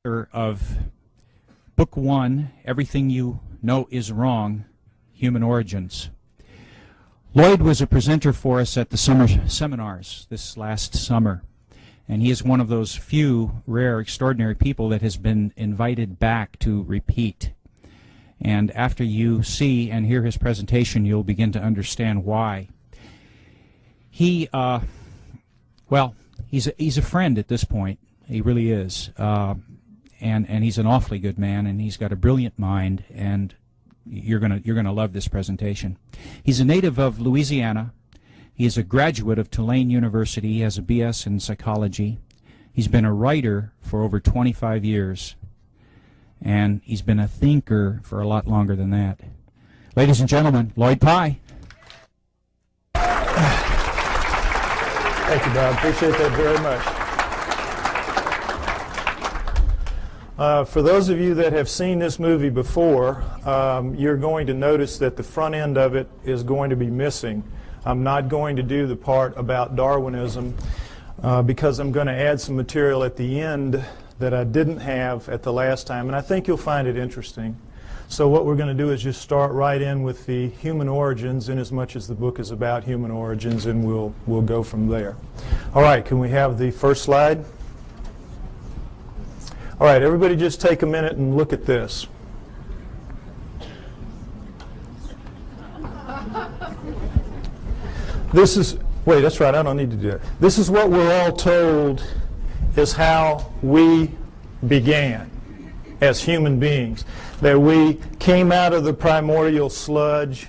Of Book 1, Everything You Know Is Wrong, Human Origins. Lloyd was a presenter for us at the summer seminars this last summer, and he is one of those few rare, extraordinary people that has been invited back to repeat. And after you see and hear his presentation, you'll begin to understand why. He's a friend at this point. He really is. And he's an awfully good man, and he's got a brilliant mind, and you're gonna love this presentation. He's a native of Louisiana. He is a graduate of Tulane University. He has a BS in psychology. He's been a writer for over 25 years, and he's been a thinker for a lot longer than that. Ladies and gentlemen, Lloyd Pye. Thank you, Bob. Appreciate that very much. For those of you that have seen this movie before, you're going to notice that the front end of it is going to be missing. I'm not going to do the part about Darwinism because I'm going to add some material at the end that I didn't have at the last time, and I think you'll find it interesting. So what we're going to do is just start right in with the human origins, in as much as the book is about human origins, and we'll go from there. All right, can we have the first slide? All right, everybody just take a minute and look at this. Wait, that's right, I don't need to do it. This is what we're all told is how we began as human beings. That we came out of the primordial sludge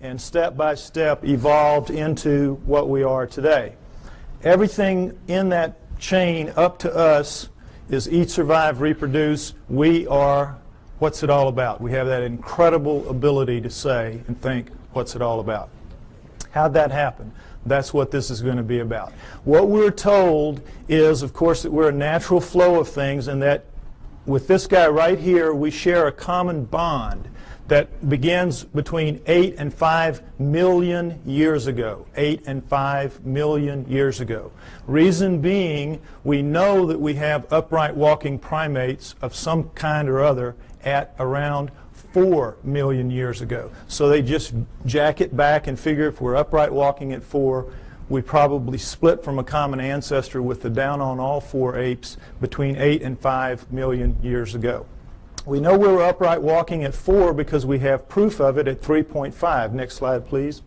and step by step evolved into what we are today. Everything in that chain up to us is eat, survive, reproduce. We are, what's it all about? We have that incredible ability to say and think, what's it all about? How'd that happen? That's what this is going to be about. What we're told is, of course, that we're a natural flow of things, and that with this guy right here, we share a common bond that begins between 8 and 5 million years ago. 8 and 5 million years ago. Reason being, we know that we have upright walking primates of some kind or other at around 4 million years ago. So they just jack it back and figure if we're upright walking at 4, we probably split from a common ancestor with the down on all 4 apes between 8 and 5 million years ago. We know we were upright walking at 4 because we have proof of it at 3.5. Next slide, please.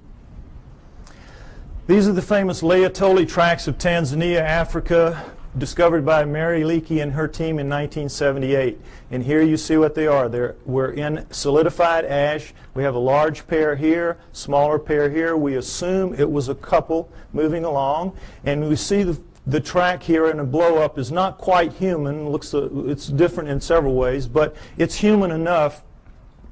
These are the famous Laetoli tracts of Tanzania, Africa, discovered by Mary Leakey and her team in 1978. And here you see what they are. We're in solidified ash. We have a large pair here, smaller pair here. We assume it was a couple moving along. And we see the track here in a blow-up is not quite human. It's different in several ways, but it's human enough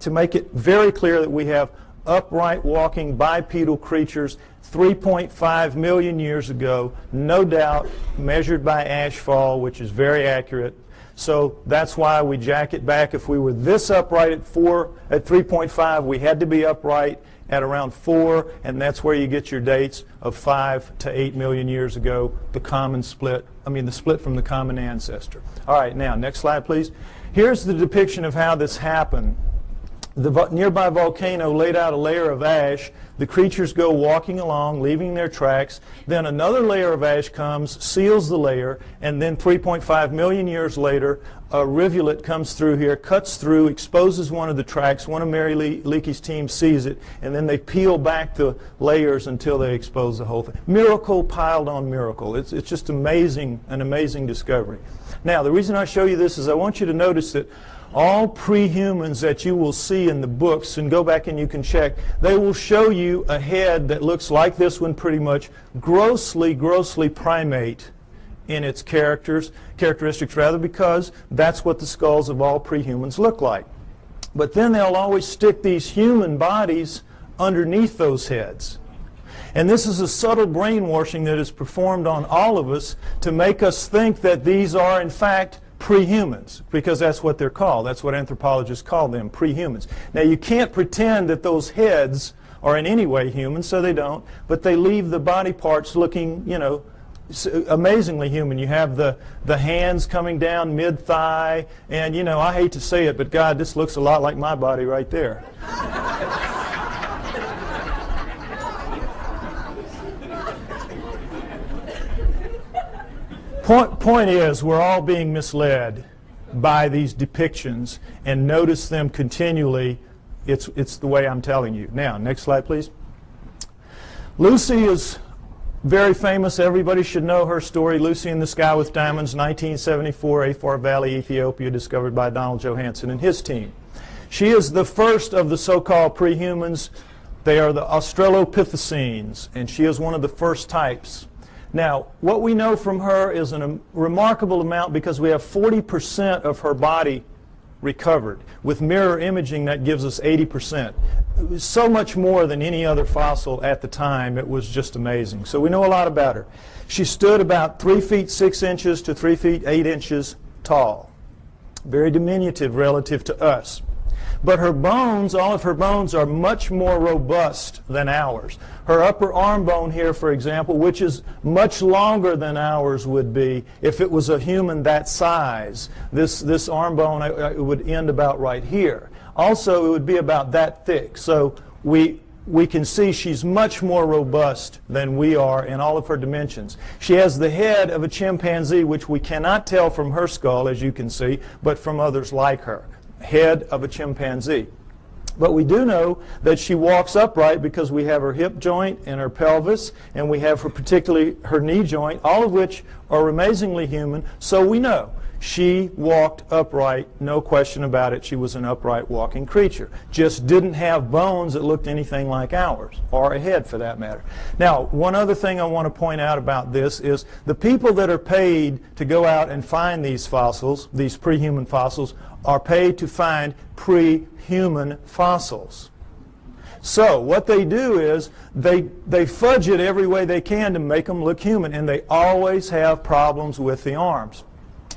to make it very clear that we have upright walking bipedal creatures 3.5 million years ago, no doubt, measured by ashfall, which is very accurate. So that's why we jack it back. If we were this upright at 3.5, we had to be upright at around 4, and that's where you get your dates of 5 to 8 million years ago, the split from the common ancestor. All right, now, next slide, please. Here's the depiction of how this happened. The nearby volcano laid out a layer of ash. The creatures go walking along, leaving their tracks. Then another layer of ash comes, seals the layer, and then 3.5 million years later, a rivulet comes through here, cuts through, exposes one of the tracks. One of Mary Leakey's team sees it, and then they peel back the layers until they expose the whole thing. Miracle piled on miracle. It's just amazing, an amazing discovery. Now, the reason I show you this is I want you to notice that all pre-humans that you will see in the books, and go back and you can check, they will show you a head that looks like this one pretty much, grossly primate in its characteristics rather, because that's what the skulls of all pre-humans look like. But then they'll always stick these human bodies underneath those heads. And this is a subtle brainwashing that is performed on all of us to make us think that these are, in fact, pre-humans, because that's what they're called. That's what anthropologists call them, pre-humans. Now, you can't pretend that those heads are in any way human, so they don't, but they leave the body parts looking, amazingly human. You have the hands coming down mid-thigh, and you know, I hate to say it, but God, this looks a lot like my body right there. Point is, we're all being misled by these depictions, and notice them continually. It's the way I'm telling you. Now, next slide, please. Lucy is very famous. Everybody should know her story. Lucy in the Sky with Diamonds, 1974, Afar Valley, Ethiopia, discovered by Donald Johanson and his team. She is the first of the so-called prehumans. They are the Australopithecines, and she is one of the first types. Now, what we know from her is a remarkable amount, because we have 40% of her body recovered. With mirror imaging, that gives us 80%. It was so much more than any other fossil at the time. It was just amazing. So we know a lot about her. She stood about 3 feet 6 inches to 3 feet 8 inches tall. Very diminutive relative to us. But her bones, all of her bones, are much more robust than ours. Her upper arm bone here, for example, which is much longer than ours would be if it was a human that size. This arm bone, it would end about right here. Also, it would be about that thick. So we can see she's much more robust than we are in all of her dimensions. She has the head of a chimpanzee, which we cannot tell from her skull, as you can see, but from others like her. Head of a chimpanzee. But we do know that she walks upright because we have her hip joint and her pelvis, and we have particularly her knee joint, all of which are amazingly human. So we know she walked upright, no question about it. She was an upright walking creature. Just didn't have bones that looked anything like ours, or a head for that matter. Now, one other thing I want to point out about this is the people that are paid to go out and find these fossils, these pre-human fossils, are paid to find pre-human fossils. So what they do is they fudge it every way they can to make them look human, and they always have problems with the arms.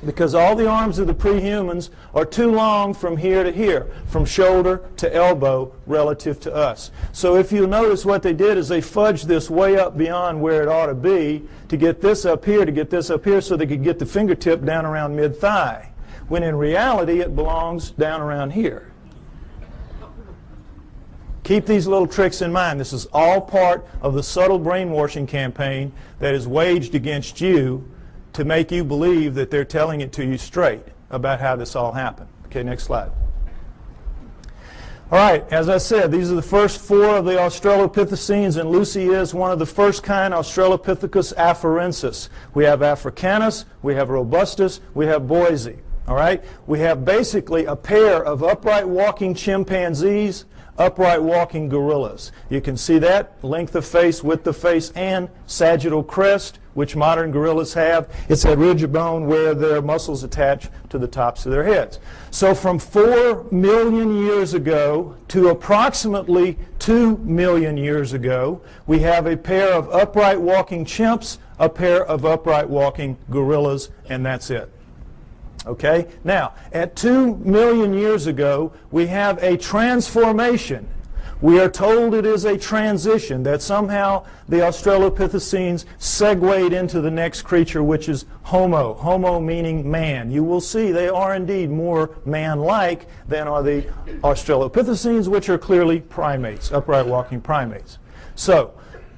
Because all the arms of the pre-humans are too long from here to here, from shoulder to elbow relative to us. So if you notice, what they did is they fudged this way up beyond where it ought to be to get this up here, to get this up here, so they could get the fingertip down around mid-thigh, when in reality it belongs down around here. Keep these little tricks in mind. This is all part of the subtle brainwashing campaign that is waged against you to make you believe that they're telling it to you straight about how this all happened. Okay, next slide. All right, as I said, these are the first 4 of the Australopithecines, and Lucy is one of the first kind, Australopithecus afarensis. We have Africanus, we have Robustus, we have Boise. All right, we have basically a pair of upright walking chimpanzees, upright walking gorillas. You can see that, length of face, width of face, and sagittal crest, which modern gorillas have. It's that ridge of bone where their muscles attach to the tops of their heads. So from 4 million years ago to approximately 2 million years ago, we have a pair of upright walking chimps, a pair of upright walking gorillas, and that's it. Okay? Now, at 2 million years ago, we have a transformation. We are told it is a transition, that somehow the Australopithecines segued into the next creature, which is Homo. Homo meaning man. You will see they are indeed more man-like than are the Australopithecines, which are clearly primates, upright walking primates. So,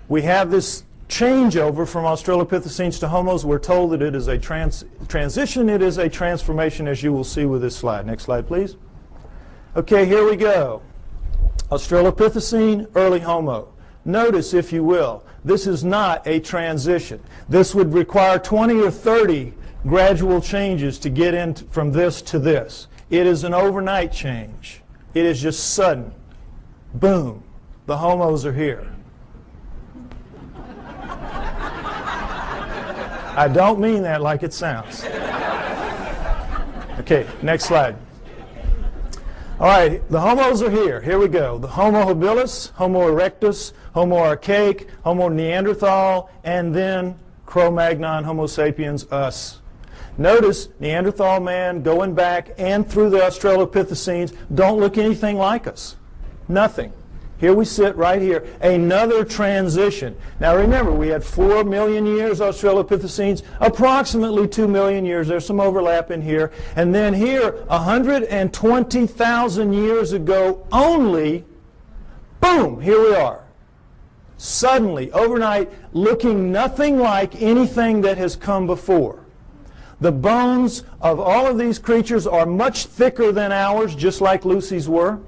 we have this changeover from Australopithecines to Homos. We're told that it is a transition, it is a transformation, as you will see with this slide. Next slide, please. Okay, here we go. Australopithecine, early Homo. Notice, if you will, this is not a transition. This would require 20 or 30 gradual changes to get in from this to this. It is an overnight change. It is just sudden. Boom. The Homos are here. I don't mean that like it sounds. Okay, next slide. All right, the Homos are here. Here we go. The Homo habilis, Homo erectus, Homo archaic, Homo neanderthal, and then Cro-Magnon, Homo sapiens, us. Notice Neanderthal man going back and through the Australopithecines don't look anything like us. Nothing. Here we sit right here. Another transition. Now remember, we had 4 million years Australopithecines, approximately 2 million years. There's some overlap in here. And then here, 120,000 years ago only, boom, here we are. Suddenly, overnight, looking nothing like anything that has come before. The bones of all of these creatures are much thicker than ours, just like Lucy's were.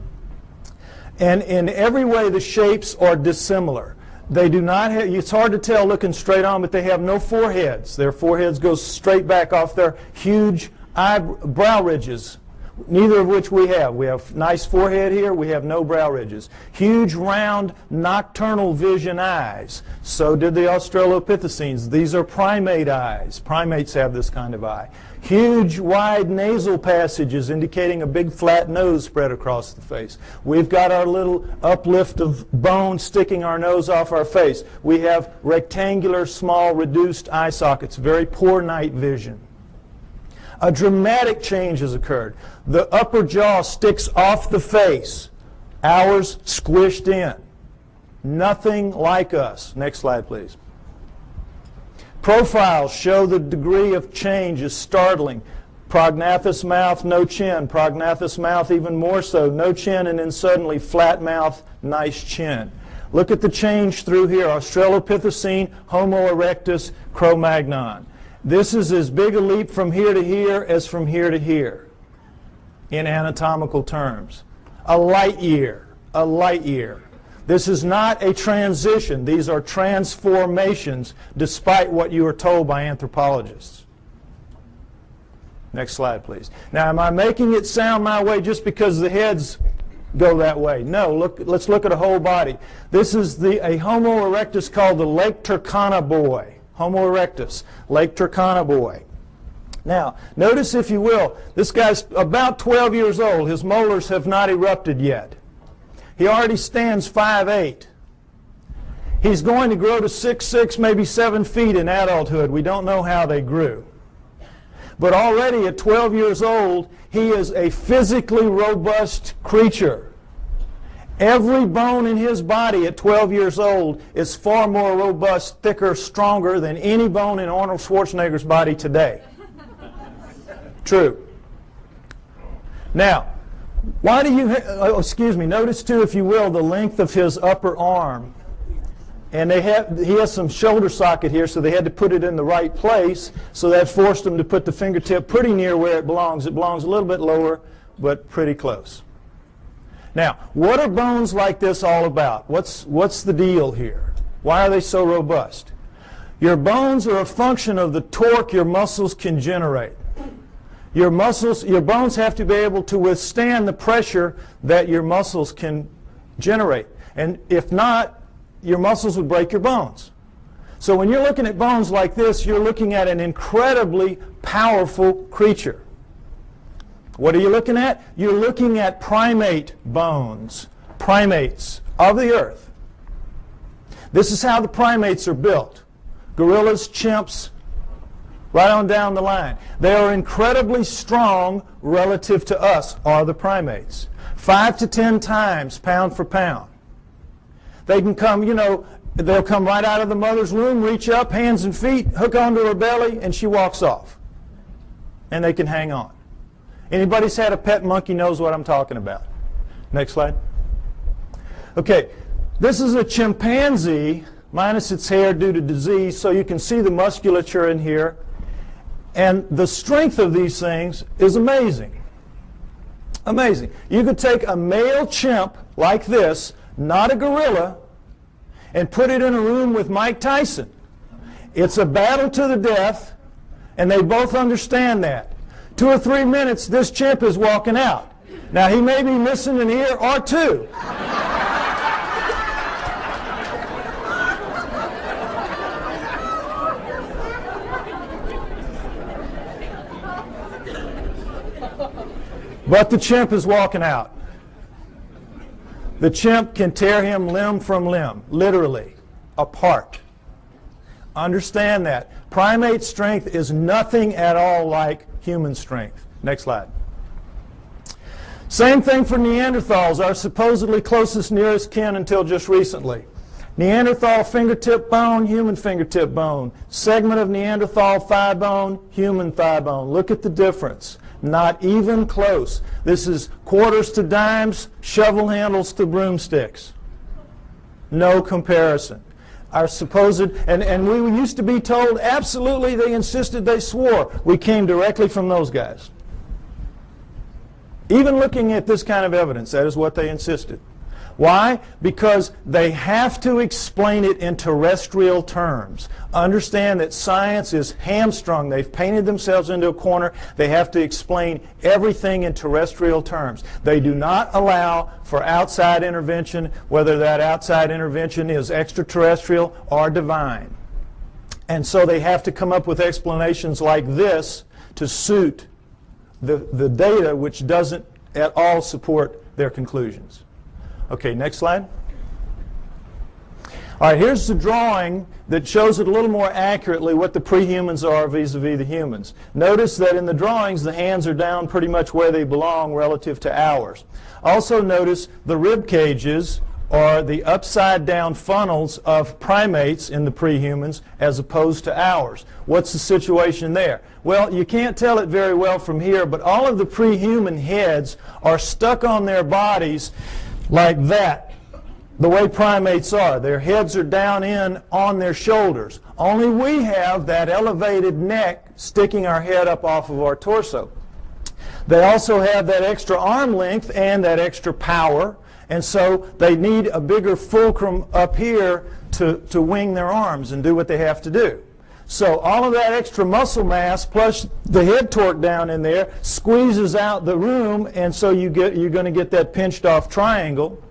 And in every way, the shapes are dissimilar. They do not have, it's hard to tell looking straight on, but they have no foreheads. Their foreheads go straight back off their huge brow ridges, neither of which we have. We have nice forehead here. We have no brow ridges. Huge, round, nocturnal vision eyes. So did the Australopithecines. These are primate eyes. Primates have this kind of eye. Huge, wide nasal passages indicating a big flat nose spread across the face. We've got our little uplift of bone sticking our nose off our face. We have rectangular, small, reduced eye sockets, very poor night vision. A dramatic change has occurred. The upper jaw sticks off the face. Ours squished in. Nothing like us. Next slide, please. Profiles show the degree of change is startling. Prognathous mouth, no chin. Prognathous mouth even more so. No chin, and then suddenly flat mouth, nice chin. Look at the change through here. Australopithecine, Homo erectus, Cro-Magnon. This is as big a leap from here to here as from here to here in anatomical terms. A light year. A light year. This is not a transition. These are transformations, despite what you are told by anthropologists. Next slide, please. Now, am I making it sound my way just because the heads go that way? No, let's look at a whole body. This is a Homo erectus called the Lake Turkana boy. Homo erectus, Lake Turkana boy. Now, notice, if you will, this guy's about 12 years old. His molars have not erupted yet. He already stands 5'8". He's going to grow to 6'6", maybe 7 feet in adulthood. We don't know how they grew. But already at 12 years old, he is a physically robust creature. Every bone in his body at 12 years old is far more robust, thicker, stronger than any bone in Arnold Schwarzenegger's body today. True. Now, why do you, notice too, if you will, the length of his upper arm. And he has some shoulder socket here, so they had to put it in the right place, so that forced them to put the fingertip pretty near where it belongs. It belongs a little bit lower, but pretty close. Now, what are bones like this all about? What's the deal here? Why are they so robust? Your bones are a function of the torque your muscles can generate. Your bones have to be able to withstand the pressure that your muscles can generate. And if not, your muscles would break your bones. So when you're looking at bones like this, you're looking at an incredibly powerful creature. What are you looking at? You're looking at primate bones, primates of the earth. This is how the primates are built. Gorillas, chimps, right on down the line. They are incredibly strong relative to us, are the primates. 5 to 10 times pound for pound. They can come, they'll come right out of the mother's womb, reach up, hands and feet, hook onto her belly, and she walks off. And they can hang on. Anybody's had a pet monkey knows what I'm talking about. Next slide. Okay, this is a chimpanzee minus its hair due to disease, so you can see the musculature in here. And the strength of these things is amazing. Amazing. You could take a male chimp like this, not a gorilla, and put it in a room with Mike Tyson. It's a battle to the death, and they both understand that. 2 or 3 minutes, this chimp is walking out. Now, he may be missing an ear or two. But the chimp is walking out. The chimp can tear him limb from limb, literally, apart. Understand that. Primate strength is nothing at all like human strength. Next slide. Same thing for Neanderthals, our supposedly closest nearest kin until just recently. Neanderthal fingertip bone, human fingertip bone. Segment of Neanderthal thigh bone, human thigh bone. Look at the difference. Not even close. This is quarters to dimes, shovel handles to broomsticks. No comparison. Our supposed, and we used to be told absolutely, they insisted, they swore. We came directly from those guys. Even looking at this kind of evidence, that is what they insisted. Why? Because they have to explain it in terrestrial terms. Understand that science is hamstrung. They've painted themselves into a corner. They have to explain everything in terrestrial terms. They do not allow for outside intervention, whether that outside intervention is extraterrestrial or divine. And so they have to come up with explanations like this to suit the data, which doesn't at all support their conclusions. Okay, next slide. All right, here's the drawing that shows it a little more accurately what the prehumans are vis-a-vis the humans. Notice that in the drawings the hands are down pretty much where they belong relative to ours. Also notice the rib cages are the upside down funnels of primates in the prehumans as opposed to ours. What's the situation there? Well, you can't tell it very well from here, but all of the prehuman heads are stuck on their bodies like that, the way primates are. Their heads are down in on their shoulders. Only we have that elevated neck sticking our head up off of our torso. They also have that extra arm length and that extra power, and so they need a bigger fulcrum up here to wing their arms and do what they have to do. So all of that extra muscle mass plus the head torque down in there squeezes out the room, and so you're going to get that pinched off triangle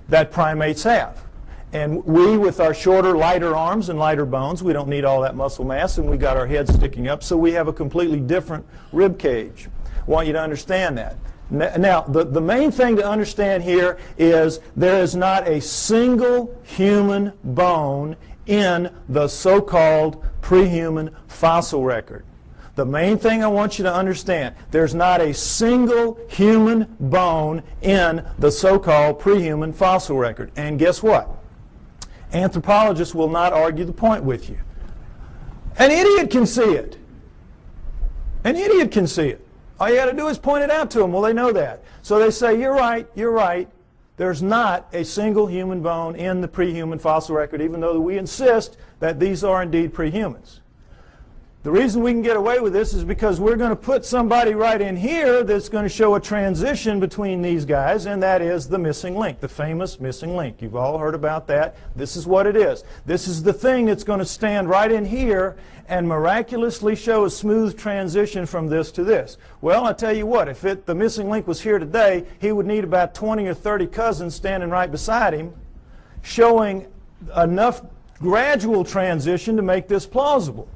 that primates have. And we, with our shorter, lighter arms and lighter bones, we don't need all that muscle mass, and we got our heads sticking up, so we have a completely different rib cage. I want you to understand that. Now, the main thing to understand here is there is not a single human bone in the so-called prehuman fossil record. The main thing I want you to understand, there's not a single human bone in the so-called prehuman fossil record. And guess what? Anthropologists will not argue the point with you. An idiot can see it. An idiot can see it. All you got to do is point it out to them. Well, they know that. So they say, you're right, you're right. There's not a single human bone in the prehuman fossil record, even though we insist that these are indeed prehumans. The reason we can get away with this is because we're going to put somebody right in here that's going to show a transition between these guys, and that is the missing link, the famous missing link. You've all heard about that. This is what it is. This is the thing that's going to stand right in here and miraculously show a smooth transition from this to this. Well, I tell you what, if the missing link was here today, he would need about 20 or 30 cousins standing right beside him, showing enough gradual transition to make this plausible.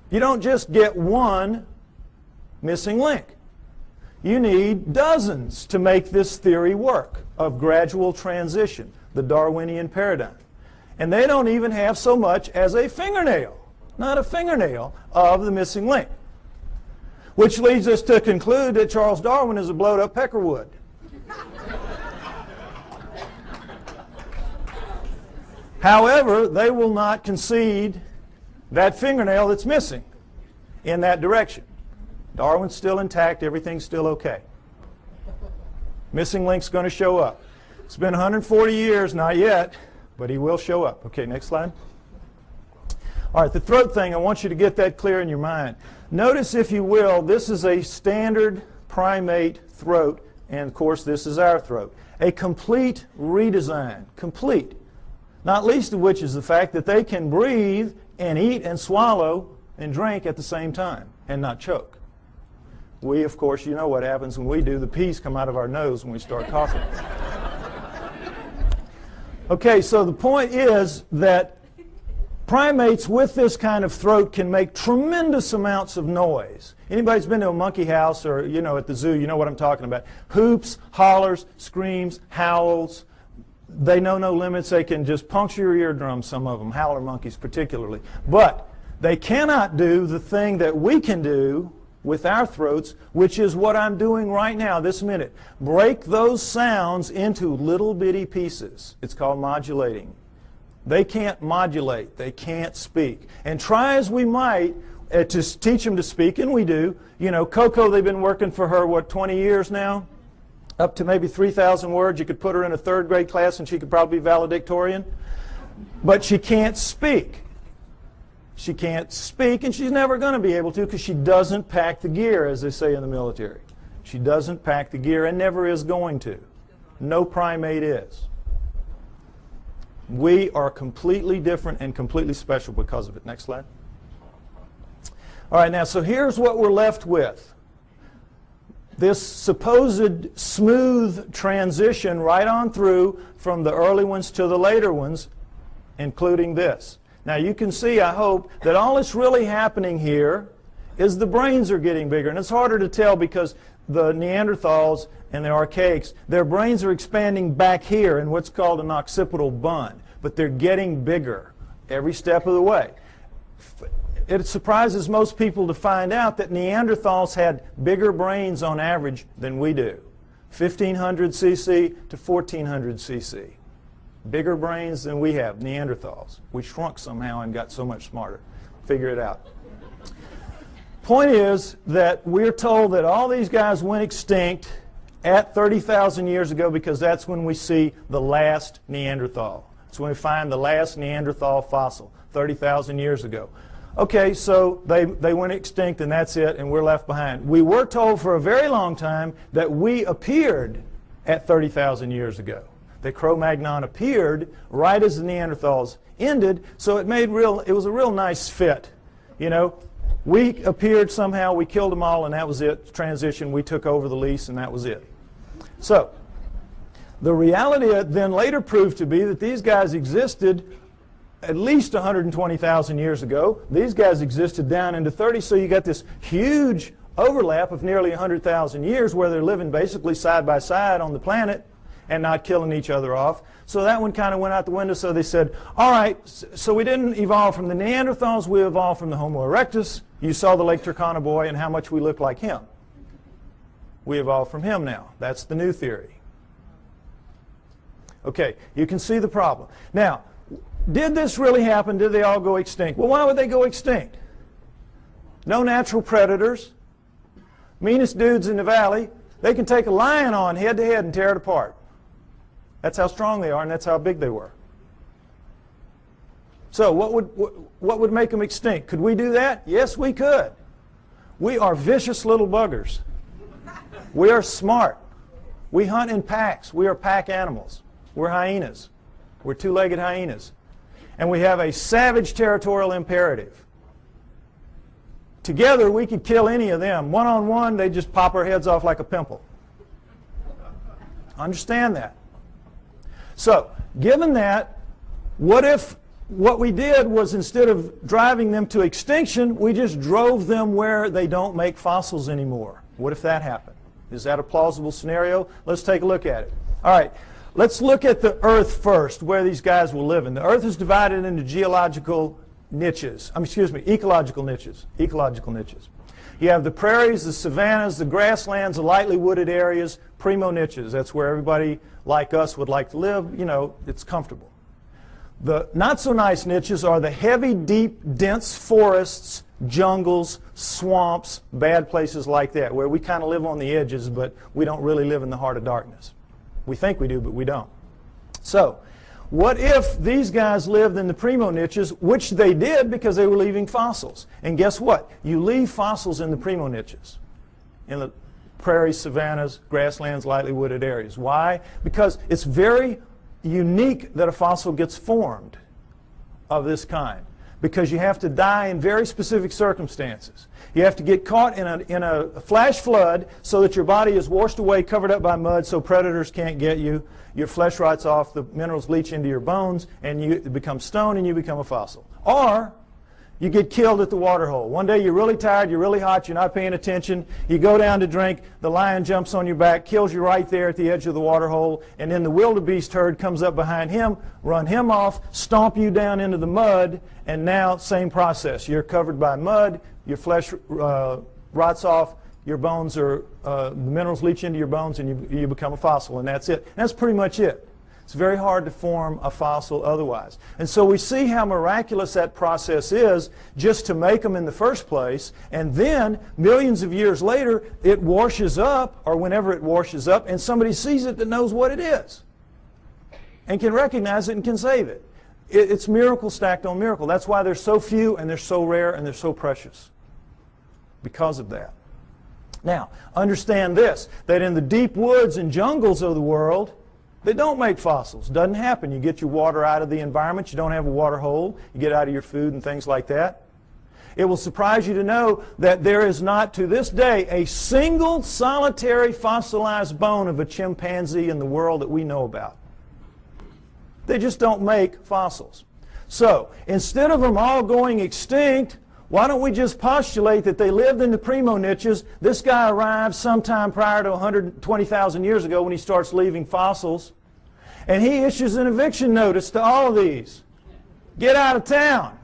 You don't just get one missing link. You need dozens to make this theory work of gradual transition, the Darwinian paradigm. And they don't even have so much as a fingernail, not a fingernail, of the missing link. Which leads us to conclude that Charles Darwin is a blowed-up peckerwood. However, they will not concede that fingernail that's missing in that direction. Darwin's still intact, everything's still okay. Missing link's going to show up. It's been 140 years, not yet, but he will show up. Okay, next slide. All right, the throat thing, I want you to get that clear in your mind. Notice, if you will, this is a standard primate throat, and of course this is our throat. A complete redesign, complete. Not least of which is the fact that they can breathe and eat and swallow and drink at the same time and not choke. We, of course, you know what happens when we do. The peas come out of our nose when we start coughing. Okay, so the point is that primates with this kind of throat can make tremendous amounts of noise. Anybody's been to a monkey house or, you know, at the zoo, you know what I'm talking about. Hoops, hollers, screams, howls. They know no limits. They can just puncture your eardrums, some of them, howler monkeys particularly. But they cannot do the thing that we can do with our throats, which is what I'm doing right now, this minute. Break those sounds into little bitty pieces. It's called modulating. They can't modulate. They can't speak. And try as we might to teach them to speak, and we do. You know, Coco, they've been working for her, what, 20 years now? Up to maybe 3,000 words. You could put her in a third grade class and she could probably be valedictorian. But she can't speak. She can't speak, and she's never going to be able to because she doesn't pack the gear, as they say in the military. She doesn't pack the gear and never is going to. No primate is. We are completely different and completely special because of it. Next slide. All right, now, so here's what we're left with. This supposed smooth transition right on through from the early ones to the later ones, including this. Now you can see, I hope, that all that's really happening here is the brains are getting bigger. And it's harder to tell because the Neanderthals and the Archaics, their brains are expanding back here in what's called an occipital bund. But they're getting bigger every step of the way. It surprises most people to find out that Neanderthals had bigger brains on average than we do. 1,500 cc to 1,400 cc. Bigger brains than we have, Neanderthals. We shrunk somehow and got so much smarter. Figure it out. Point is that we're told that all these guys went extinct at 30,000 years ago because that's when we see the last Neanderthal. That's when we find the last Neanderthal fossil, 30,000 years ago. Okay, so they went extinct and that's it, and we're left behind. We were told for a very long time that we appeared at 30,000 years ago. The Cro-Magnon appeared right as the Neanderthals ended, so it was a real nice fit. You know, we appeared somehow, we killed them all, and that was it. Transition, we took over the lease, and that was it. So, the reality then later proved to be that these guys existed at least 120,000 years ago. These guys existed down into 30, so you got this huge overlap of nearly 100,000 years where they're living basically side by side on the planet and not killing each other off. So that one kind of went out the window, so they said, all right, so we didn't evolve from the Neanderthals, we evolved from the Homo erectus. You saw the Lake Turkana boy and how much we look like him. We evolved from him now. That's the new theory. Okay, you can see the problem. Now, did this really happen? Did they all go extinct? Well, why would they go extinct? No natural predators. Meanest dudes in the valley. They can take a lion on head to head and tear it apart. That's how strong they are, and that's how big they were. So what would make them extinct? Could we do that? Yes, we could. We are vicious little buggers. We are smart. We hunt in packs. We are pack animals. We're hyenas. We're two-legged hyenas. And we have a savage territorial imperative. Together, we could kill any of them. One-on-one, they just pop our heads off like a pimple. Understand that. So, given that, what if what we did was instead of driving them to extinction, we just drove them where they don't make fossils anymore? What if that happened? Is that a plausible scenario? Let's take a look at it. All right, let's look at the Earth first, where these guys will live in. The Earth is divided into ecological niches. Ecological niches. You have the prairies, the savannas, the grasslands, the lightly wooded areas, primo niches. That's where everybody like us would like to live. You know, it's comfortable. The not so nice niches are the heavy, deep, dense forests, jungles, swamps, bad places like that, where we kind of live on the edges, but we don't really live in the heart of darkness. We think we do, but we don't. So, what if these guys lived in the primo niches, which they did because they were leaving fossils? And guess what? You leave fossils in the primo niches, in the prairies, savannas, grasslands, lightly wooded areas. Why? Because it's very unique that a fossil gets formed of this kind, because you have to die in very specific circumstances. You have to get caught in a flash flood so that your body is washed away, covered up by mud, so predators can't get you. Your flesh rots off, the minerals leach into your bones, and you become stone and you become a fossil. Or you get killed at the water hole. One day you're really tired, you're really hot, you're not paying attention, you go down to drink, the lion jumps on your back, kills you right there at the edge of the water hole, and then the wildebeest herd comes up behind him, run him off, stomp you down into the mud, and now same process. You're covered by mud, your flesh rots off, your bones are, the minerals leach into your bones and you become a fossil, and that's it. And that's pretty much it. It's very hard to form a fossil otherwise. And so we see how miraculous that process is just to make them in the first place, and then millions of years later it washes up, or whenever it washes up, and somebody sees it that knows what it is and can recognize it and can save it. It's miracle stacked on miracle. That's why they're so few and they're so rare and they're so precious, because of that. Now, understand this, that in the deep woods and jungles of the world, they don't make fossils. Doesn't happen. You get your water out of the environment. You don't have a water hole. You get out of your food and things like that. It will surprise you to know that there is not, to this day, a single solitary fossilized bone of a chimpanzee in the world that we know about. They just don't make fossils. So, instead of them all going extinct, why don't we just postulate that they lived in the primo niches? This guy arrived sometime prior to 120,000 years ago when he starts leaving fossils. And he issues an eviction notice to all of these. Get out of town.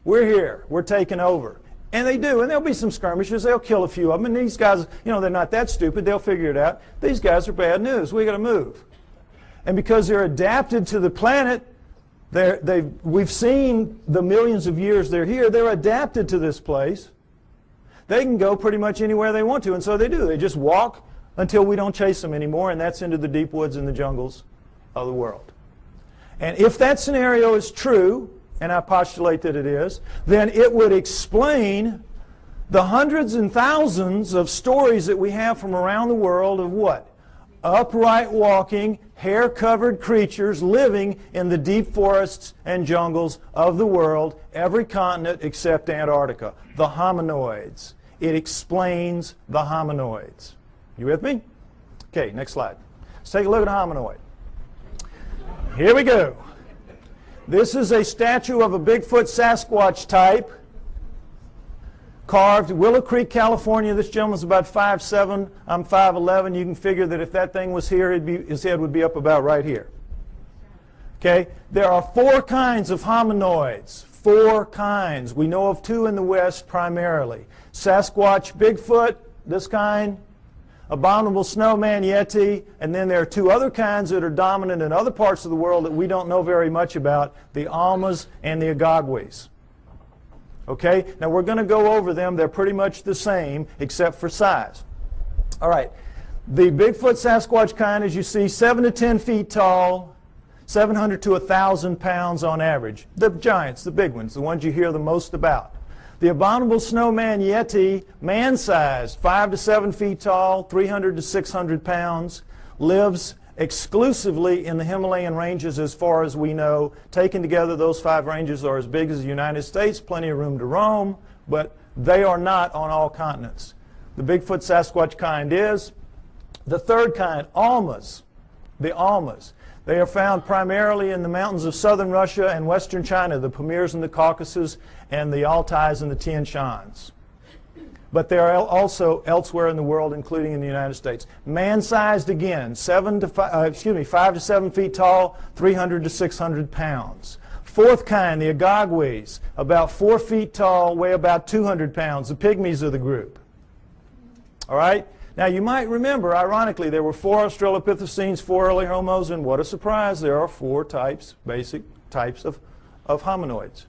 We're here. We're taking over. And they do. And there'll be some skirmishes. They'll kill a few of them. And these guys, you know, they're not that stupid. They'll figure it out. These guys are bad news. We got to move. And because they're adapted to the planet, we've seen the millions of years they're here. They're adapted to this place. They can go pretty much anywhere they want to, and so they do. They just walk until we don't chase them anymore, and that's into the deep woods and the jungles of the world. And if that scenario is true, and I postulate that it is, then it would explain the hundreds and thousands of stories that we have from around the world of what? Upright walking, hair-covered creatures living in the deep forests and jungles of the world, every continent except Antarctica. The hominoids. It explains the hominoids. You with me? Okay, next slide. Let's take a look at a hominoid. Here we go. This is a statue of a Bigfoot Sasquatch type, carved Willow Creek, California. This gentleman's about 5'7". I'm 5'11". You can figure that if that thing was here, his head would be up about right here. Okay? There are 4 kinds of hominoids. 4 kinds. We know of 2 in the West primarily. Sasquatch, Bigfoot, this kind, abominable snowman, Yeti, and then there are 2 other kinds that are dominant in other parts of the world that we don't know very much about, the Almas and the Agagwes. Okay, now we're going to go over them. They're pretty much the same except for size. All right, the Bigfoot Sasquatch kind, as you see, 7 to 10 feet tall, 700 to 1,000 pounds on average. The giants, the big ones, the ones you hear the most about. The abominable snowman Yeti, man-sized, 5 to 7 feet tall, 300 to 600 pounds, lives exclusively in the Himalayan ranges as far as we know. Taken together, those 5 ranges are as big as the United States, plenty of room to roam, but they are not on all continents. The Bigfoot Sasquatch kind is. The third kind, Almas. The Almas. They are found primarily in the mountains of southern Russia and western China, the Pamirs and the Caucasus, and the Altais and the Tian Shans. But they are also elsewhere in the world, including in the United States. Man-sized again, 5 to 7 feet tall, 300 to 600 pounds. Fourth kind, the Agagwes, about 4 feet tall, weigh about 200 pounds, the pygmies of the group. All right? Now you might remember, ironically, there were 4 Australopithecines, 4 early Homos, and what a surprise, there are 4 types, basic types of hominoids.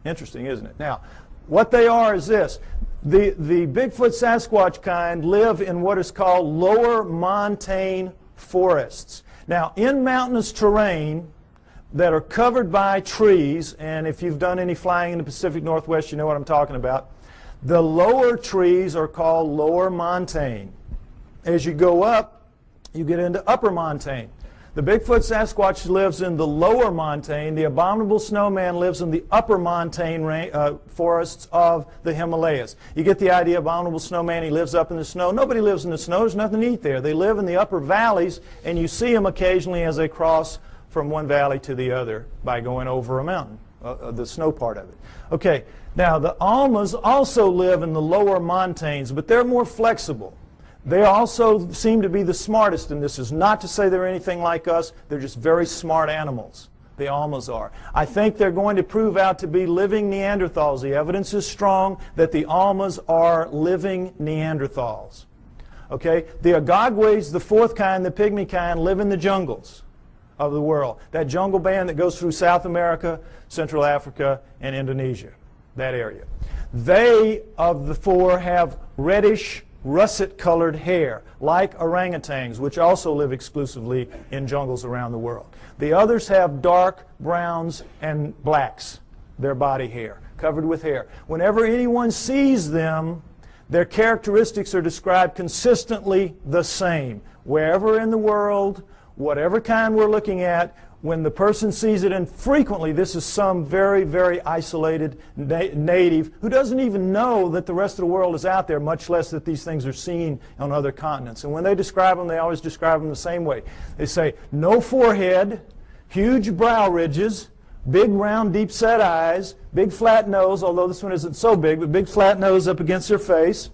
Interesting, isn't it? Now, what they are is this. The Bigfoot Sasquatch kind live in what is called lower montane forests. Now, in mountainous terrain that are covered by trees, and if you've done any flying in the Pacific Northwest, you know what I'm talking about, the lower trees are called lower montane. As you go up, you get into upper montane. The Bigfoot Sasquatch lives in the lower montane. The abominable snowman lives in the upper montane forests of the Himalayas. You get the idea, abominable snowman, he lives up in the snow. Nobody lives in the snow. There's nothing to eat there. They live in the upper valleys, and you see them occasionally as they cross from one valley to the other by going over a mountain, the snow part of it. Okay, now the Almas also live in the lower montanes, but they're more flexible. They also seem to be the smartest, and this is not to say they're anything like us. They're just very smart animals. The Almas are. I think they're going to prove out to be living Neanderthals. The evidence is strong that the Almas are living Neanderthals. Okay? The Agogwes, the fourth kind, the pygmy kind, live in the jungles of the world. That jungle band that goes through South America, Central Africa, and Indonesia. That area. They, of the four, have reddish, russet-colored hair, like orangutans, which also live exclusively in jungles around the world. The others have dark browns and blacks, their body hair, covered with hair. Whenever anyone sees them, their characteristics are described consistently the same. Wherever in the world, whatever kind we're looking at, when the person sees it, and frequently this is some very, very isolated native who doesn't even know that the rest of the world is out there, much less that these things are seen on other continents. And when they describe them, they always describe them the same way. They say, no forehead, huge brow ridges, big round deep set eyes, big flat nose, although this one isn't so big, but big flat nose up against their face,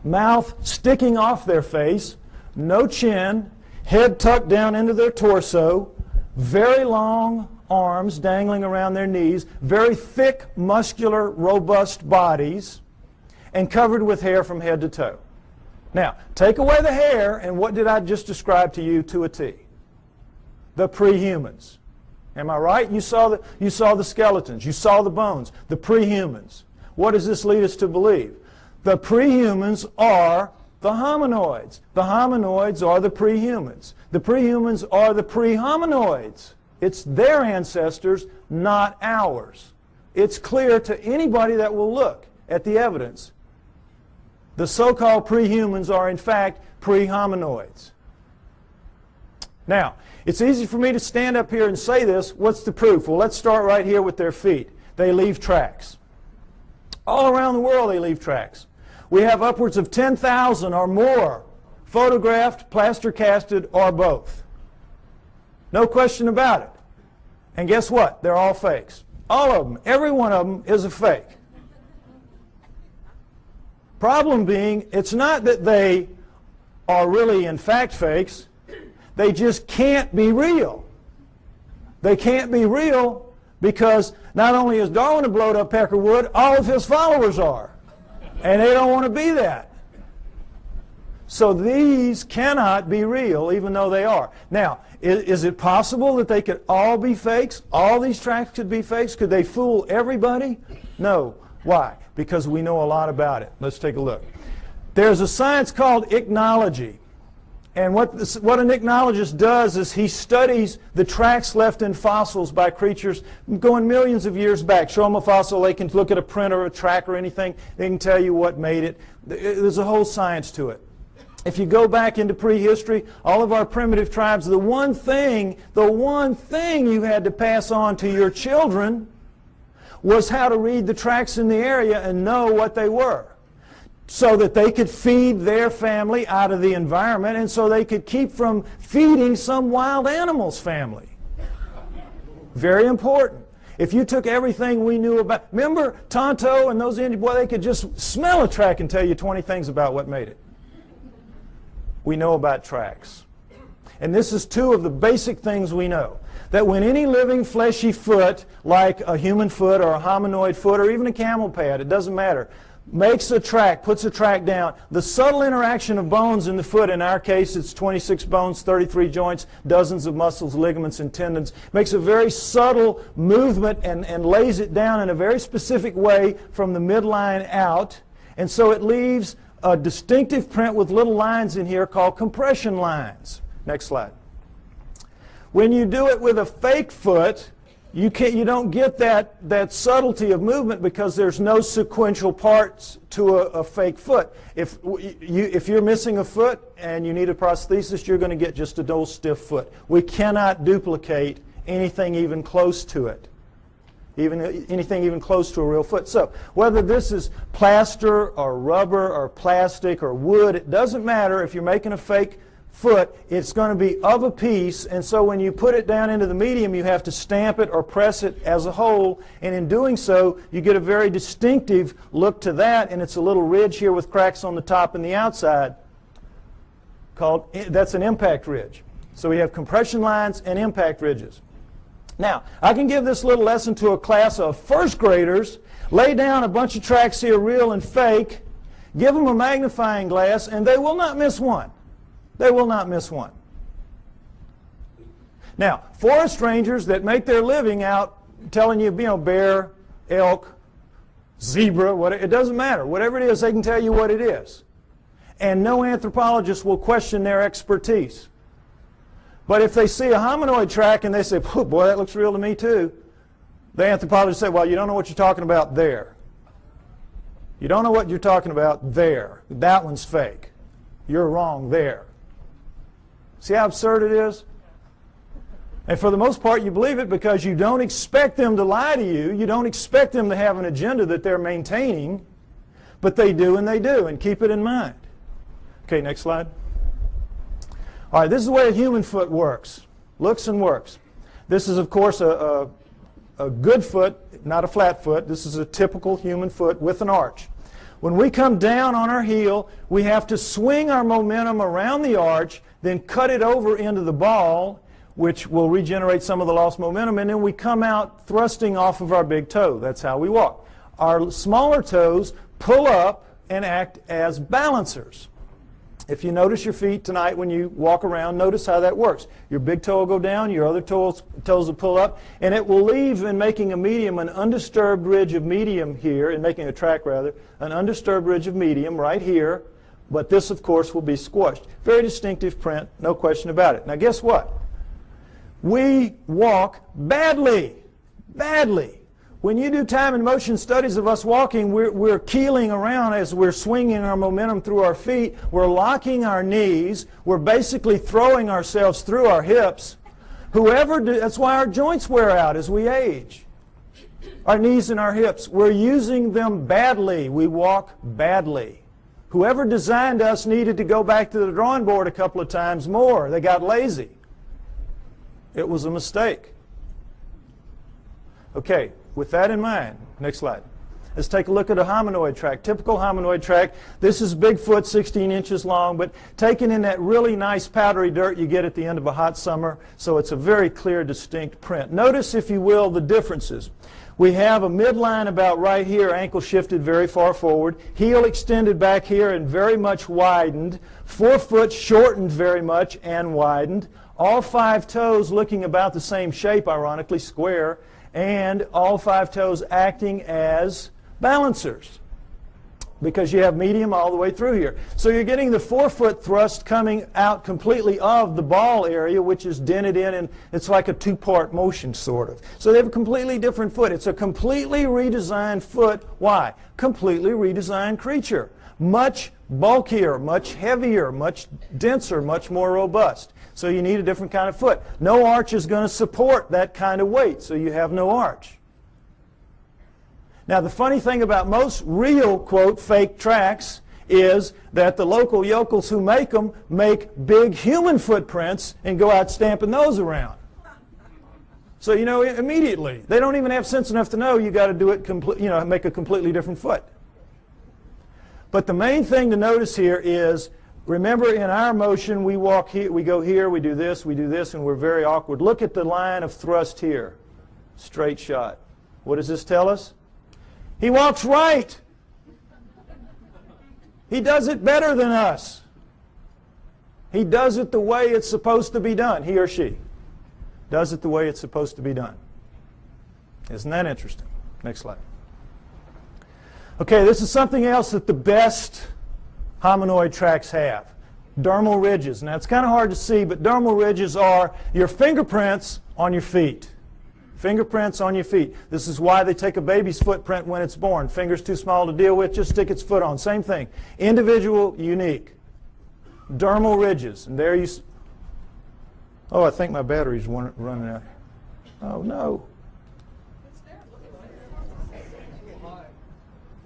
mouth sticking off their face, no chin, head tucked down into their torso, very long arms dangling around their knees, very thick, muscular, robust bodies, and covered with hair from head to toe. Now, take away the hair, and what did I just describe to you to a T? The pre-humans. Am I right? You saw the skeletons. You saw the bones. The pre-humans. What does this lead us to believe? The pre-humans are the hominoids. The hominoids are the pre-humans. The pre-humans are the pre-hominoids. It's their ancestors, not ours. It's clear to anybody that will look at the evidence. The so-called pre-humans are, in fact, pre-hominoids. Now, it's easy for me to stand up here and say this. What's the proof? Well, let's start right here with their feet. They leave tracks. All around the world, they leave tracks. We have upwards of 10,000 or more photographed, plaster casted, or both. No question about it. And guess what? They're all fakes. All of them. Every one of them is a fake. Problem being, it's not that they are really in fact fakes. They just can't be real. They can't be real because not only is Darwin a blowed up peckerwood, all of his followers are. And they don't want to be that. So these cannot be real, even though they are. Now, is it possible that they could all be fakes? All these tracks could be fakes? Could they fool everybody? No. Why? Because we know a lot about it. Let's take a look. There's a science called ichnology. And what an ichnologist does is he studies the tracks left in fossils by creatures going millions of years back. Show them a fossil, they can look at a print or a track or anything. They can tell you what made it. There's a whole science to it. If you go back into prehistory, all of our primitive tribes, the one thing you had to pass on to your children was how to read the tracks in the area and know what they were, so that they could feed their family out of the environment and so they could keep from feeding some wild animal's family. Very important. If you took everything we knew about, remember Tonto and those Indians, boy, they could just smell a track and tell you 20 things about what made it. We know about tracks. And this is two of the basic things we know. That when any living fleshy foot, like a human foot or a hominoid foot or even a camel pad, it doesn't matter, makes a track, puts a track down, the subtle interaction of bones in the foot, in our case it's 26 bones, 33 joints, dozens of muscles, ligaments, and tendons, makes a very subtle movement and lays it down in a very specific way from the midline out. And so it leaves a distinctive print with little lines in here called compression lines. Next slide. When you do it with a fake foot, you don't get that subtlety of movement because there's no sequential parts to a fake foot. If you're missing a foot and you need a prosthesis, you're going to get just a dull stiff foot. We cannot duplicate anything even close to it. Anything even close to a real foot. So whether this is plaster or rubber or plastic or wood, it doesn't matter. If you're making a fake foot, it's going to be of a piece, and so when you put it down into the medium, you have to stamp it or press it as a whole, and in doing so, you get a very distinctive look to that, and it's a little ridge here with cracks on the top and the outside that's an impact ridge. So we have compression lines and impact ridges. Now, I can give this little lesson to a class of first graders, lay down a bunch of tracks here, real and fake, give them a magnifying glass, and they will not miss one. They will not miss one. Now, forest rangers that make their living out telling you, bear, elk, zebra, it doesn't matter. Whatever it is, they can tell you what it is. And no anthropologist will question their expertise. But if they see a hominoid track and they say, boy, that looks real to me too, the anthropologist say, well, you don't know what you're talking about there. You don't know what you're talking about there. That one's fake. You're wrong there. See how absurd it is? And for the most part, you believe it because you don't expect them to lie to you. You don't expect them to have an agenda that they're maintaining. But they do, and they do. And keep it in mind. Okay, next slide. All right, this is the way a human foot works. Looks and works. This is, of course, a good foot, not a flat foot. This is a typical human foot with an arch. When we come down on our heel, we have to swing our momentum around the arch, then cut it over into the ball, which will regenerate some of the lost momentum, and then we come out thrusting off of our big toe. That's how we walk. Our smaller toes pull up and act as balancers. If you notice your feet tonight when you walk around, notice how that works. Your big toe will go down, your other toes will pull up, and it will leave in making a medium an undisturbed ridge of medium here, in making a track rather, an undisturbed ridge of medium right here, but this of course will be squashed. Very distinctive print, no question about it. Now guess what? We walk badly, badly. When you do time and motion studies of us walking, we're keeling around as we're swinging our momentum through our feet. We're locking our knees. We're basically throwing ourselves through our hips. That's why our joints wear out as we age. Our knees and our hips. We're using them badly. We walk badly. Whoever designed us needed to go back to the drawing board a couple of times more. They got lazy. It was a mistake. Okay. With that in mind, next slide. Let's take a look at a hominoid track. Typical hominoid track. This is Bigfoot, 16 inches long, but taken in that really nice powdery dirt you get at the end of a hot summer, so it's a very clear, distinct print. Notice, if you will, the differences. We have a midline about right here, ankle shifted very far forward, heel extended back here and very much widened, forefoot shortened very much and widened, all 5 toes looking about the same shape, ironically, square, and all 5 toes acting as balancers because you have medium all the way through here. So you're getting the forefoot thrust coming out completely of the ball area, which is dented in, and it's like a 2-part motion sort of. So they have a completely different foot. It's a completely redesigned foot. Why? Completely redesigned creature. Much bulkier, much heavier, much denser, much more robust. So you need a different kind of foot. No arch is going to support that kind of weight, so you have no arch. Now the funny thing about most real, quote, fake tracks is that the local yokels who make them make big human footprints and go out stamping those around. So you know immediately. They don't even have sense enough to know you got to do it, make a completely different foot. But the main thing to notice here is, remember, in our motion, we walk here, we go here, we do this, and we're very awkward. Look at the line of thrust here. Straight shot. What does this tell us? He walks right. He does it better than us. He does it the way it's supposed to be done. He or she does it the way it's supposed to be done. Isn't that interesting? Next slide. Okay, this is something else that the best hominoid tracks have. Dermal ridges. Now it's kind of hard to see, but dermal ridges are your fingerprints on your feet. Fingerprints on your feet. This is why they take a baby's footprint when it's born. Finger's too small to deal with, just stick its foot on. Same thing. Individual, unique. Dermal ridges. And there you... Oh, I think my battery's running out. Oh, no.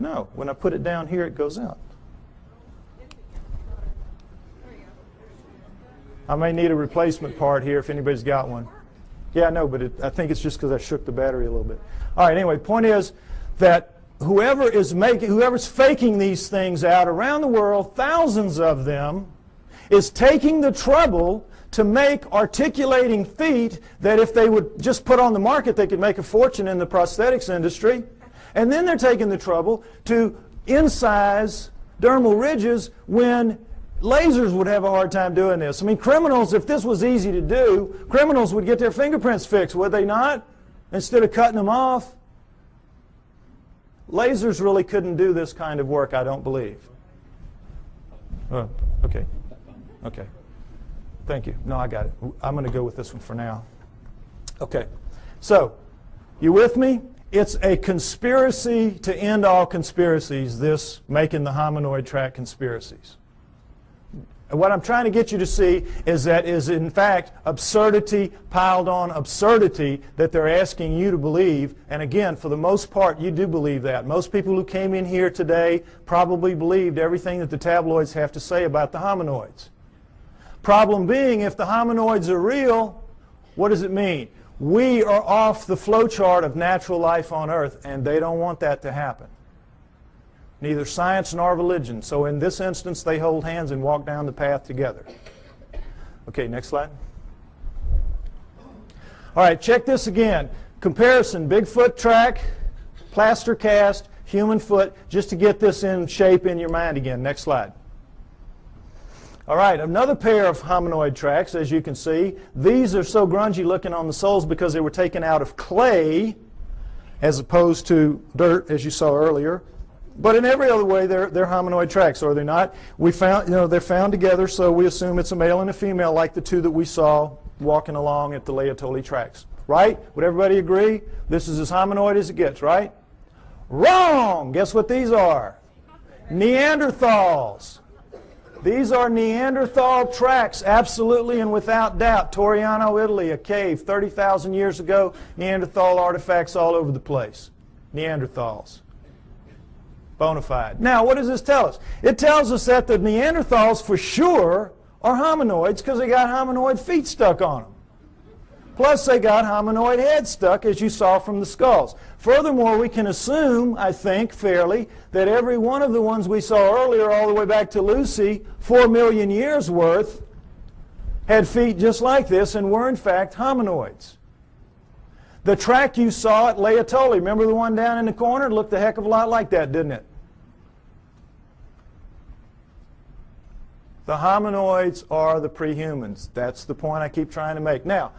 No, when I put it down here, it goes out. I may need a replacement part here if anybody's got one. Yeah, I know, but I think it's just because I shook the battery a little bit. All right, anyway, point is that whoever's faking these things out around the world, thousands of them, is taking the trouble to make articulating feet that if they would just put on the market, they could make a fortune in the prosthetics industry. And then they're taking the trouble to incise dermal ridges when lasers would have a hard time doing this. I mean, criminals, if this was easy to do, criminals would get their fingerprints fixed, would they not? Instead of cutting them off. Lasers really couldn't do this kind of work, I don't believe. Oh, okay. Okay. Thank you. No, I got it. I'm going to go with this one for now. Okay. So, you with me? It's a conspiracy to end all conspiracies, this making the hominoid track conspiracies. And what I'm trying to get you to see is that is in fact absurdity piled on absurdity that they're asking you to believe. And again, for the most part, you do believe that. Most people who came in here today probably believed everything that the tabloids have to say about the hominoids. Problem being, if the hominoids are real, what does it mean? We are off the flowchart of natural life on Earth, and they don't want that to happen. Neither science nor religion. So in this instance, they hold hands and walk down the path together. Okay, next slide. All right, check this again. Comparison, Bigfoot track, plaster cast, human foot, just to get this in shape in your mind again. Next slide. All right, another pair of hominoid tracks, as you can see. These are so grungy looking on the soles because they were taken out of clay as opposed to dirt, as you saw earlier. But in every other way, they're hominoid tracks, are they not? We found, they're found together, so we assume it's a male and a female, like the two that we saw walking along at the Laetoli tracks. Right? Would everybody agree? This is as hominoid as it gets, right? Wrong! Guess what these are? Neanderthals. These are Neanderthal tracks, absolutely and without doubt. Toriano, Italy, a cave 30,000 years ago. Neanderthal artifacts all over the place. Neanderthals. Bona fide. Now, what does this tell us? It tells us that the Neanderthals, for sure, are hominoids because they got hominoid feet stuck on them. Plus, they got hominoid heads stuck, as you saw from the skulls. Furthermore, we can assume, I think, fairly, that every one of the ones we saw earlier, all the way back to Lucy, 4 million years worth, had feet just like this and were, in fact, hominoids. The track you saw at Laetoli, remember the one down in the corner? It looked a heck of a lot like that, didn't it? The hominoids are the prehumans. That's the point I keep trying to make. Now,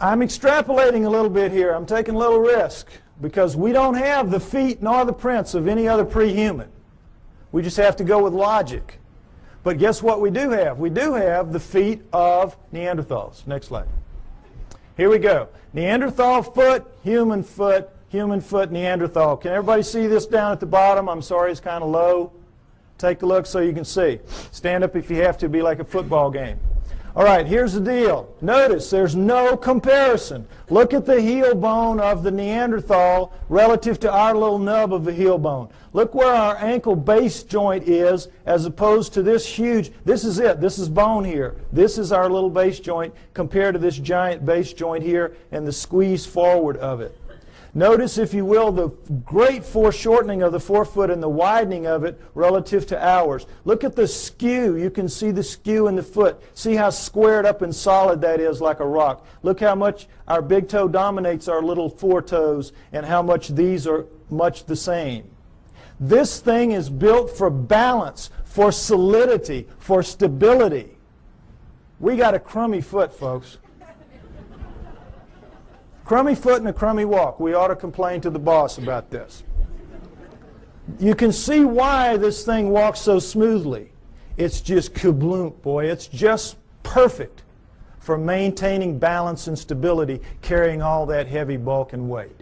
I'm extrapolating a little bit here. I'm taking a little risk because we don't have the feet nor the prints of any other prehuman. We just have to go with logic. But guess what we do have? We do have the feet of Neanderthals. Next slide. Here we go. Neanderthal foot, human foot, Neanderthal. Can everybody see this down at the bottom? I'm sorry, it's kind of low. Take a look so you can see. Stand up if you have to, be like a football game. All right, here's the deal. Notice there's no comparison. Look at the heel bone of the Neanderthal relative to our little nub of the heel bone. Look where our ankle base joint is as opposed to this huge. This is it. This is bone here. This is our little base joint compared to this giant base joint here and the squeeze forward of it. Notice, if you will, the great foreshortening of the forefoot and the widening of it relative to ours. Look at the skew. You can see the skew in the foot. See how squared up and solid that is, like a rock. Look how much our big toe dominates our little four toes and how much these are much the same. This thing is built for balance, for solidity, for stability. We got a crummy foot, folks. Crummy foot and a crummy walk. We ought to complain to the boss about this. You can see why this thing walks so smoothly. It's just kabloom, boy. It's just perfect for maintaining balance and stability, carrying all that heavy bulk and weight.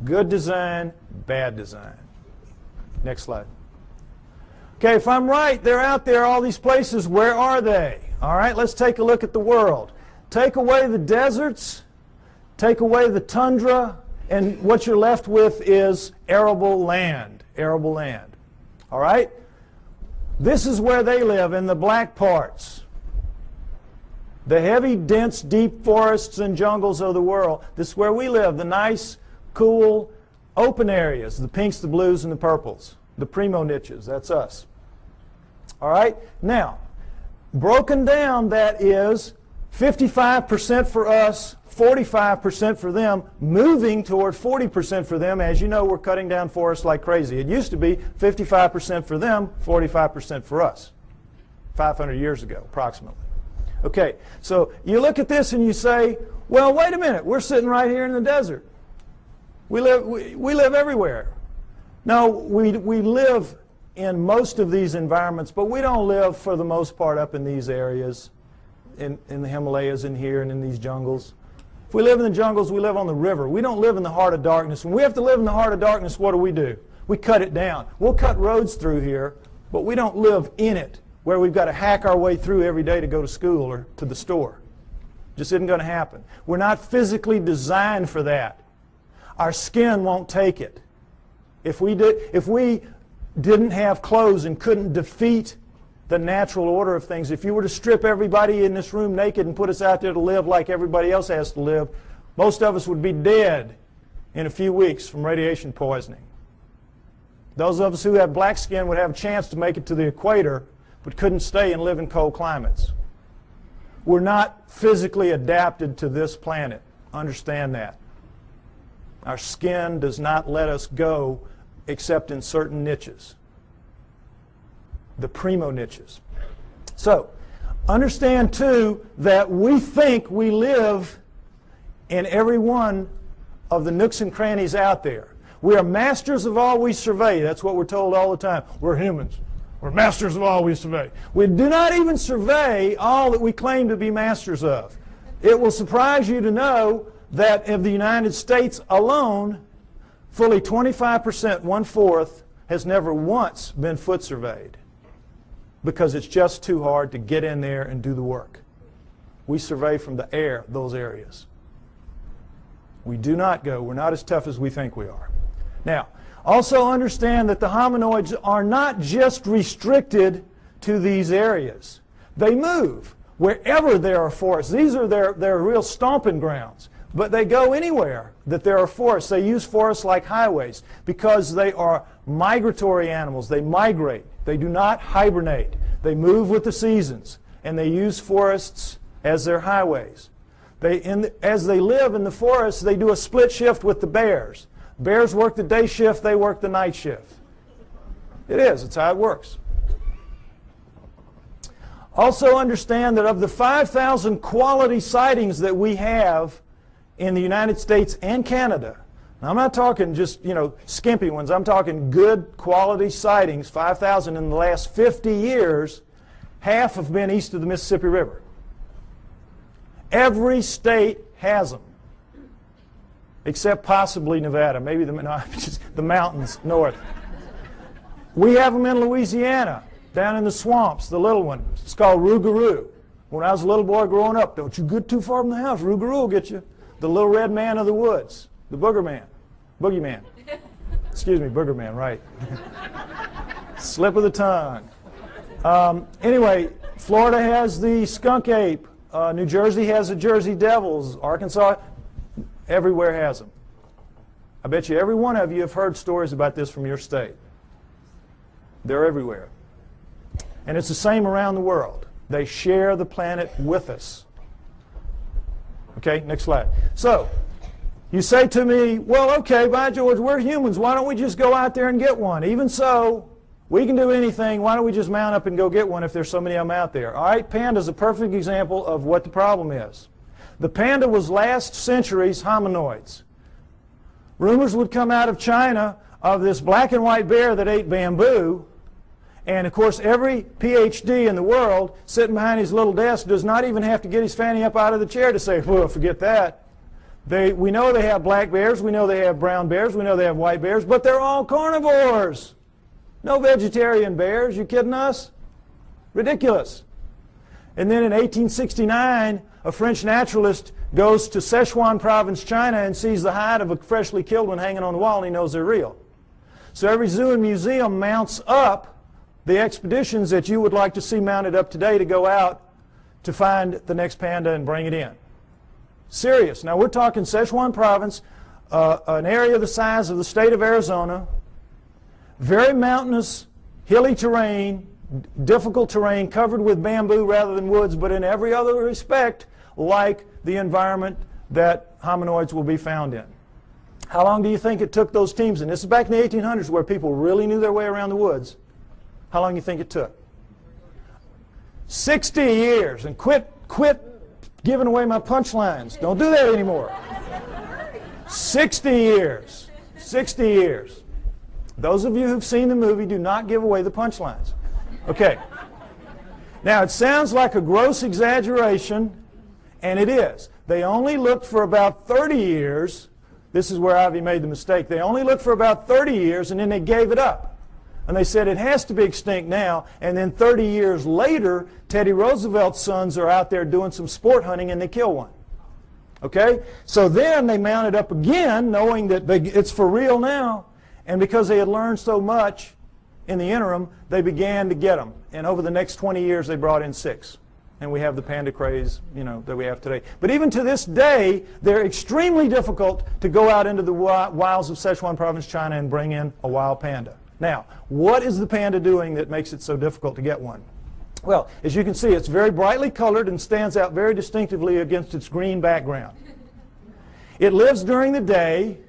Good design, bad design. Next slide. Okay, if I'm right, they're out there, all these places. Where are they? All right, let's take a look at the world. Take away the deserts. Take away the tundra, and what you're left with is arable land. Arable land. All right? This is where they live, in the black parts. The heavy, dense, deep forests and jungles of the world. This is where we live. The nice, cool, open areas. The pinks, the blues, and the purples. The primo niches. That's us. All right? Now, Broken down, that is 55% for us, 45% for them, moving toward 40% for them. As you know, we're cutting down forests like crazy. It used to be 55% for them, 45% for us, 500 years ago, approximately. Okay, so you look at this and you say, well, wait a minute, we're sitting right here in the desert. We live everywhere. No, we live in most of these environments, but we don't live, for the most part, up in these areas, in the Himalayas and here and in these jungles. If we live in the jungles, we live on the river. We don't live in the heart of darkness. When we have to live in the heart of darkness, what do? We cut it down. We'll cut roads through here, but we don't live in it, where we've got to hack our way through every day to go to school or to the store. Just isn't going to happen. We're not physically designed for that. Our skin won't take it. If we didn't have clothes and couldn't defeat the natural order of things, if you were to strip everybody in this room naked and put us out there to live like everybody else has to live, most of us would be dead in a few weeks from radiation poisoning. Those of us who have black skin would have a chance to make it to the equator, but couldn't stay and live in cold climates. We're not physically adapted to this planet. Understand that. Our skin does not let us go except in certain niches, the primo niches. So, understand too that we think we live in every one of the nooks and crannies out there. We are masters of all we survey. That's what we're told all the time. We're humans. We're masters of all we survey. We do not even survey all that we claim to be masters of. It will surprise you to know that of the United States alone, fully 25%, 1/4, has never once been foot surveyed, because it's just too hard to get in there and do the work. We survey from the air those areas. We do not go. We're not as tough as we think we are. Now, also understand that the hominoids are not just restricted to these areas. They move wherever there are forests. These are their real stomping grounds. But they go anywhere that there are forests. They use forests like highways because they are migratory animals. They migrate. They do not hibernate. They move with the seasons, and they use forests as their highways. As they live in the forests, they do a split shift with the bears. Bears work the day shift, they work the night shift. It is. It's how it works. Also understand that of the 5,000 quality sightings that we have in the United States and Canada, now I'm not talking just, skimpy ones. I'm talking good quality sightings, 5,000 in the last 50 years, half have been east of the Mississippi River. Every state has them, except possibly Nevada, maybe the mountains north. We have them in Louisiana, down in the swamps, the little one. It's called rougarou. When I was a little boy growing up, don't you get too far from the house, rougarou will get you. The little red man of the woods, the booger man, boogeyman. Excuse me, booger man, right. Slip of the tongue. Anyway, Florida has the skunk ape. New Jersey has the Jersey Devils. Arkansas, everywhere has them. I bet you every one of you have heard stories about this from your state. They're everywhere. And it's the same around the world. They share the planet with us. Okay, next slide. So, you say to me, well, okay, by George, we're humans. Why don't we just go out there and get one? Even so, we can do anything. Why don't we just mount up and go get one if there's so many of them out there? All right, panda is a perfect example of what the problem is. The panda was last century's hominoids. Rumors would come out of China of this black and white bear that ate bamboo. And, of course, every PhD in the world sitting behind his little desk does not even have to get his fanny up out of the chair to say, well, forget that. We know they have black bears. We know they have brown bears. We know they have white bears. But they're all carnivores. No vegetarian bears. You kidding us? Ridiculous. And then in 1869, a French naturalist goes to Sichuan province, China, and sees the hide of a freshly killed one hanging on the wall, and he knows they're real. So every zoo and museum mounts up the expeditions that you would like to see mounted up today to go out to find the next panda and bring it in. Serious. Now we're talking Sichuan province, an area the size of the state of Arizona, very mountainous, hilly terrain, difficult terrain covered with bamboo rather than woods, but in every other respect like the environment that hominoids will be found in. How long do you think it took those teams, and this is back in the 1800s where people really knew their way around the woods, how long do you think it took? 60 years. And quit giving away my punchlines. Don't do that anymore. 60 years. 60 years. Those of you who've seen the movie, do not give away the punchlines. Okay. Now, it sounds like a gross exaggeration, and it is. They only looked for about 30 years. This is where Ivy made the mistake. They only looked for about 30 years, and then they gave it up. And they said it has to be extinct now, and then 30 years later, Teddy Roosevelt's sons are out there doing some sport hunting, and they kill one. Okay? So then they mounted up again, knowing that it's for real now, and because they had learned so much in the interim, they began to get them. And over the next 20 years, they brought in 6. And we have the panda craze, that we have today. But even to this day, they're extremely difficult to go out into the wilds of Sichuan province, China, and bring in a wild panda. Now, what is the panda doing that makes it so difficult to get one? Well, as you can see, it's very brightly colored and stands out very distinctively against its green background. It lives during the day.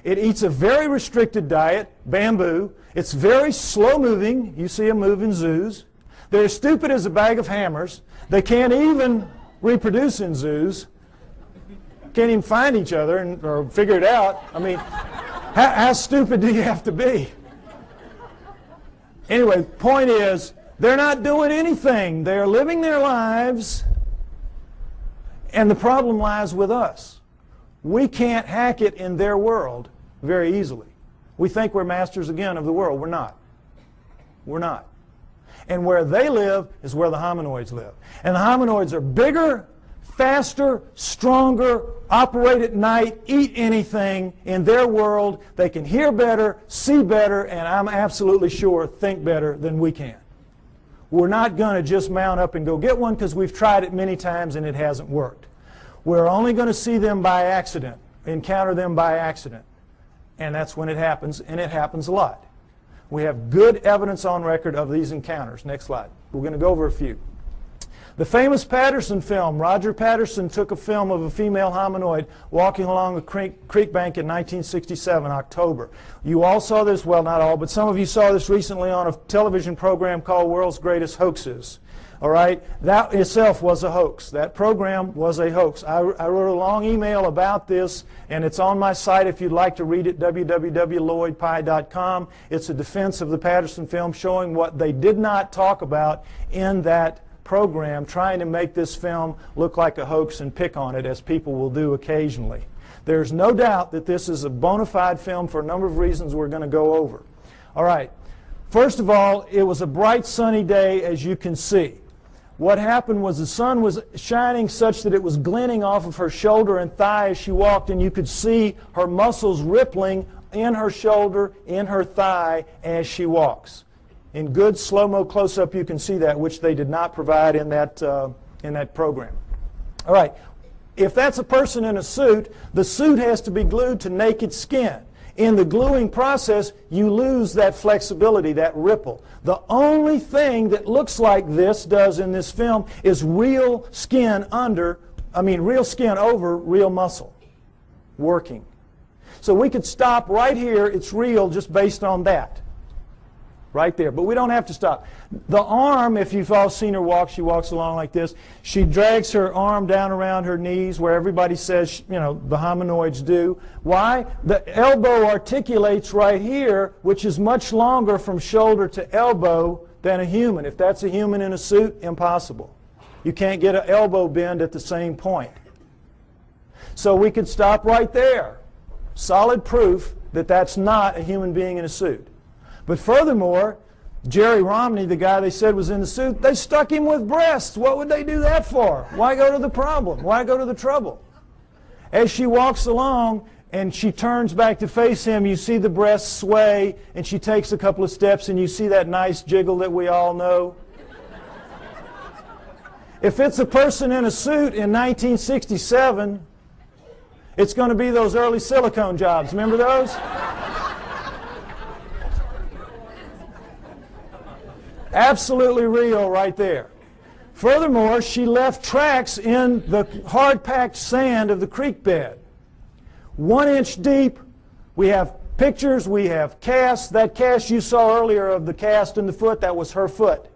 It eats a very restricted diet, bamboo. It's very slow moving. You see them move in zoos. They're as stupid as a bag of hammers. They can't even reproduce in zoos. Can't even find each other or figure it out. I mean, how stupid do you have to be? Anyway, the point is, they're not doing anything. They're living their lives, and the problem lies with us. We can't hack it in their world very easily. We think we're masters again of the world. We're not. We're not. And where they live is where the hominoids live. And the hominoids are bigger, faster, stronger, operate at night, eat anything in their world. They can hear better, see better, and I'm absolutely sure think better than we can. We're not going to just mount up and go get one because we've tried it many times and it hasn't worked. We're only going to see them by accident, encounter them by accident. And that's when it happens, and it happens a lot. We have good evidence on record of these encounters. Next slide. We're going to go over a few. The famous Patterson film, Roger Patterson took a film of a female hominoid walking along a creek bank in 1967, October. You all saw this, well, not all, but some of you saw this recently on a television program called World's Greatest Hoaxes. All right? That itself was a hoax. That program was a hoax. I wrote a long email about this, and it's on my site if you'd like to read it, www.lloydpye.com. It's a defense of the Patterson film showing what they did not talk about in that program, trying to make this film look like a hoax and pick on it, as people will do occasionally. There's no doubt that this is a bona fide film for a number of reasons we're going to go over. All right. First of all, it was a bright sunny day, as you can see. What happened was the sun was shining such that it was glinting off of her shoulder and thigh as she walked, and you could see her muscles rippling in her shoulder, in her thigh as she walks. In good slow-mo close-up, you can see that, which they did not provide in that program. All right, if that's a person in a suit, the suit has to be glued to naked skin. In the gluing process, you lose that flexibility, that ripple. The only thing that looks like this does in this film is real skin over real muscle working. So we could stop right here. It's real just based on that. Right there. But we don't have to stop. The arm, if you've all seen her walk, she walks along like this. She drags her arm down around her knees where everybody says, the hominoids do. Why? The elbow articulates right here, which is much longer from shoulder to elbow than a human. If that's a human in a suit, impossible. You can't get an elbow bend at the same point. So we could stop right there. Solid proof that that's not a human being in a suit. But furthermore, Jerry Romney, the guy they said was in the suit, they stuck him with breasts. What would they do that for? Why go to the problem? Why go to the trouble? As she walks along and she turns back to face him, you see the breasts sway, and she takes a couple of steps, and you see that nice jiggle that we all know. If it's a person in a suit in 1967, it's going to be those early silicone jobs. Remember those? Absolutely real right there. Furthermore, she left tracks in the hard-packed sand of the creek bed. 1 inch deep. We have pictures, we have casts. That cast you saw earlier of the cast in the foot, that was her foot.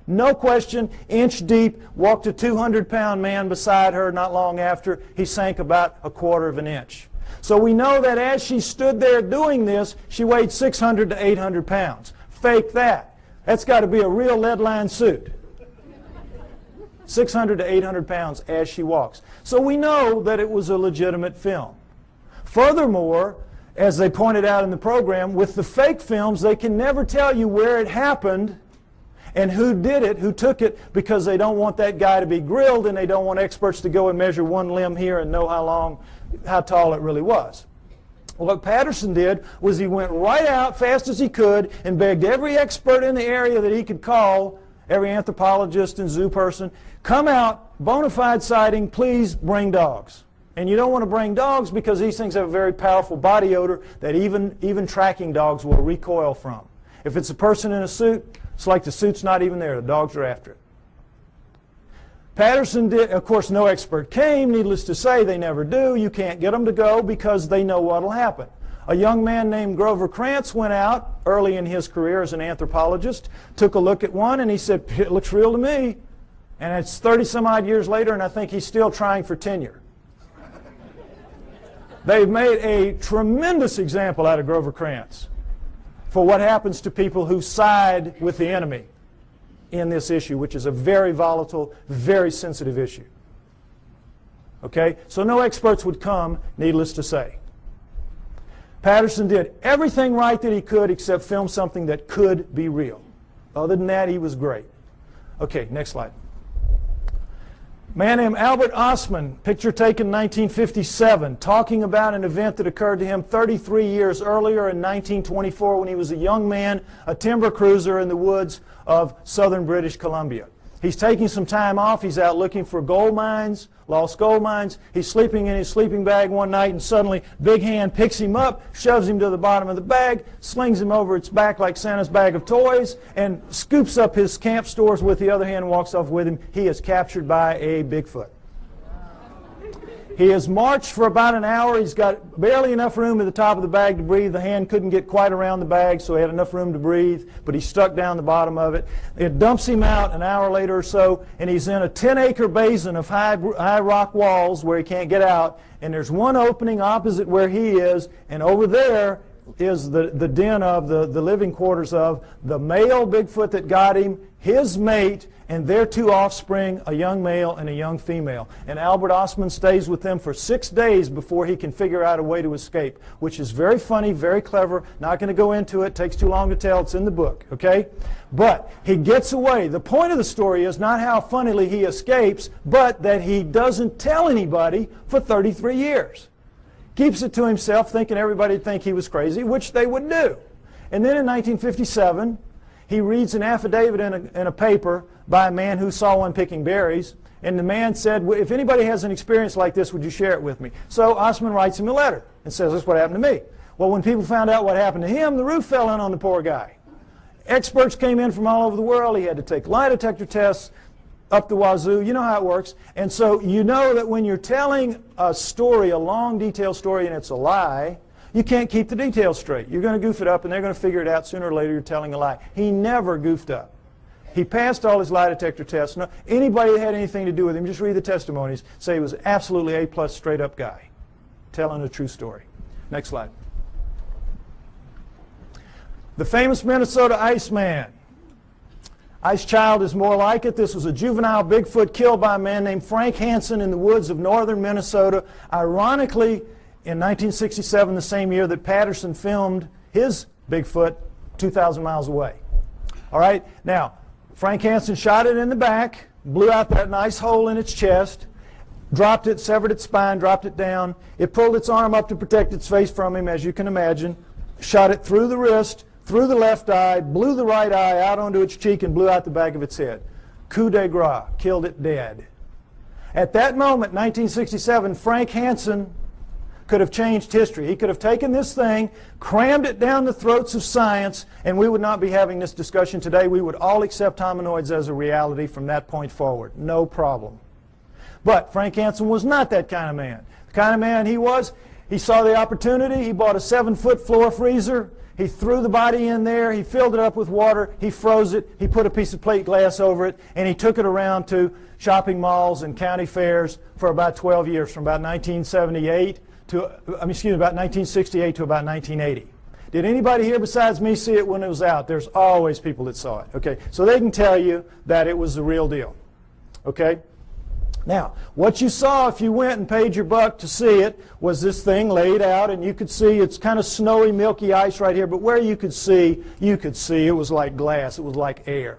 No question, inch deep, walked a 200-pound man beside her not long after. He sank about 1/4 inch. So we know that as she stood there doing this, she weighed 600 to 800 pounds. Fake that. That's got to be a real lead-lined suit. 600 to 800 pounds as she walks. So we know that it was a legitimate film. Furthermore, as they pointed out in the program, with the fake films, they can never tell you where it happened and who did it, who took it, because they don't want that guy to be grilled and they don't want experts to go and measure one limb here and know how tall it really was. Well, what Patterson did was he went right out fast as he could and begged every expert in the area that he could call, every anthropologist and zoo person, come out, bona fide sighting, please bring dogs. And you don't want to bring dogs because these things have a very powerful body odor that even tracking dogs will recoil from. If it's a person in a suit, it's like the suit's not even there. The dogs are after it. Patterson did, of course, no expert came. Needless to say, they never do. You can't get them to go because they know what will happen. A young man named Grover Krantz went out early in his career as an anthropologist, took a look at one, and he said, it looks real to me. And it's 30-some-odd years later, and I think he's still trying for tenure. They've made a tremendous example out of Grover Krantz for what happens to people who side with the enemy in this issue, which is a very volatile, very sensitive issue. Okay? So no experts would come, needless to say. Patterson did everything right that he could except film something that could be real. Other than that, he was great. Okay, next slide. A man named Albert Ostman, picture taken in 1957, talking about an event that occurred to him 33 years earlier in 1924 when he was a young man, a timber cruiser in the woods of southern British Columbia. He's taking some time off. He's out looking for gold mines, lost gold mines. He's sleeping in his sleeping bag one night, and suddenly Big Hand picks him up, shoves him to the bottom of the bag, slings him over its back like Santa's bag of toys, and scoops up his camp stores with the other hand and walks off with him. He is captured by a Bigfoot. He has marched for about an hour. He's got barely enough room at the top of the bag to breathe. The hand couldn't get quite around the bag, so he had enough room to breathe, but he stuck down the bottom of it. It dumps him out an hour later or so, and he's in a 10-acre basin of high rock walls where he can't get out, and there's one opening opposite where he is, and over there is the den of the living quarters of the male Bigfoot that got him, his mate, and their 2 offspring, a young male and a young female. And Albert Ostman stays with them for 6 days before he can figure out a way to escape, which is very funny, very clever. Not going to go into it. Takes too long to tell. It's in the book, okay? But he gets away. The point of the story is not how funnily he escapes, but that he doesn't tell anybody for 33 years. Keeps it to himself, thinking everybody would think he was crazy, which they would do. And then in 1957, he reads an affidavit in a paper by a man who saw one picking berries, and the man said, if anybody has an experience like this, would you share it with me? So Ostman writes him a letter and says, this is what happened to me. Well, when people found out what happened to him, the roof fell in on the poor guy. Experts came in from all over the world. He had to take lie detector tests up the wazoo. You know how it works. And so you know that when you're telling a story, a long, detailed story, and it's a lie, you can't keep the details straight. You're going to goof it up, and they're going to figure it out sooner or later you're telling a lie. He never goofed up. He passed all his lie detector tests. No, anybody that had anything to do with him, just read the testimonies, say he was absolutely A+ straight-up guy, telling a true story. Next slide. The famous Minnesota Iceman. Ice Child is more like it. This was a juvenile Bigfoot killed by a man named Frank Hansen in the woods of northern Minnesota. Ironically, in 1967, the same year that Patterson filmed his Bigfoot 2,000 miles away. All right, now, Frank Hansen shot it in the back, blew out that nice hole in its chest, dropped it, severed its spine, dropped it down. It pulled its arm up to protect its face from him, as you can imagine, shot it through the wrist, through the left eye, blew the right eye out onto its cheek, and blew out the back of its head. Coup de grace, killed it dead. At that moment, 1967, Frank Hansen could have changed history. He could have taken this thing, crammed it down the throats of science, and we would not be having this discussion today. We would all accept hominoids as a reality from that point forward. No problem. But Frank Hansen was not that kind of man. The kind of man he was, he saw the opportunity. He bought a 7-foot floor freezer. He threw the body in there. He filled it up with water. He froze it. He put a piece of plate glass over it, and he took it around to shopping malls and county fairs for about 12 years, from about 1978 to, about 1968 to about 1980. Did anybody here besides me see it when it was out? There's always people that saw it. Okay, so they can tell you that it was the real deal. Okay. Now, what you saw if you went and paid your buck to see it was this thing laid out, and you could see it's kind of snowy, milky ice right here, but where you could see it was like glass. It was like air.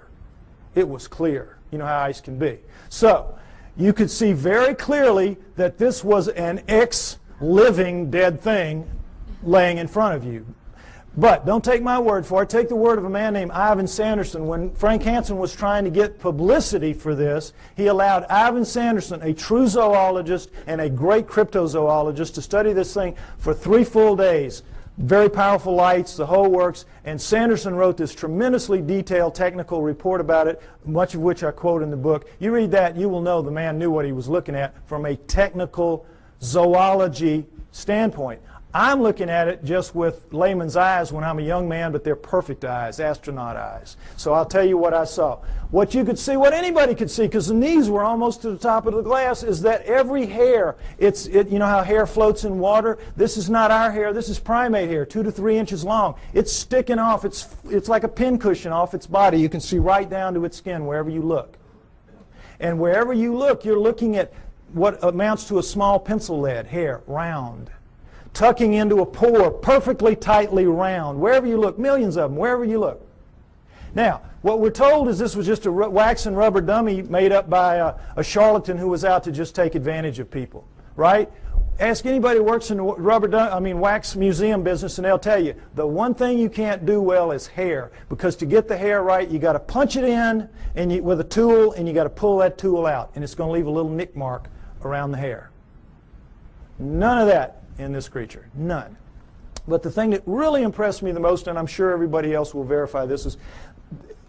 It was clear. You know how ice can be. So, you could see very clearly that this was an ex-living dead thing laying in front of you. But don't take my word for it. Take the word of a man named Ivan Sanderson. When Frank Hansen was trying to get publicity for this, he allowed Ivan Sanderson, a true zoologist and a great cryptozoologist, to study this thing for 3 full days. Very powerful lights, the whole works. And Sanderson wrote this tremendously detailed technical report about it, much of which I quote in the book. You read that, you will know the man knew what he was looking at from a technical zoology standpoint. I'm looking at it just with layman's eyes when I'm a young man, but they're perfect eyes, astronaut eyes. So I'll tell you what I saw. What you could see, what anybody could see, because the knees were almost to the top of the glass, is that every hair, you know how hair floats in water? This is not our hair. This is primate hair, 2 to 3 inches long. It's sticking off. It's like a pincushion off its body. You can see right down to its skin wherever you look. And wherever you look, you're looking at what amounts to a small pencil lead hair, round, tucking into a pore, perfectly tightly round. Wherever you look, millions of them, wherever you look. Now, what we're told is this was just a wax and rubber dummy made up by a charlatan who was out to just take advantage of people, right? Ask anybody who works in the wax museum business, and they'll tell you the one thing you can't do well is hair, because to get the hair right, you got to punch it in with a tool, and you got to pull that tool out, and it's going to leave a little nick mark around the hair. None of that in this creature. None. But the thing that really impressed me the most, and I'm sure everybody else will verify this, is,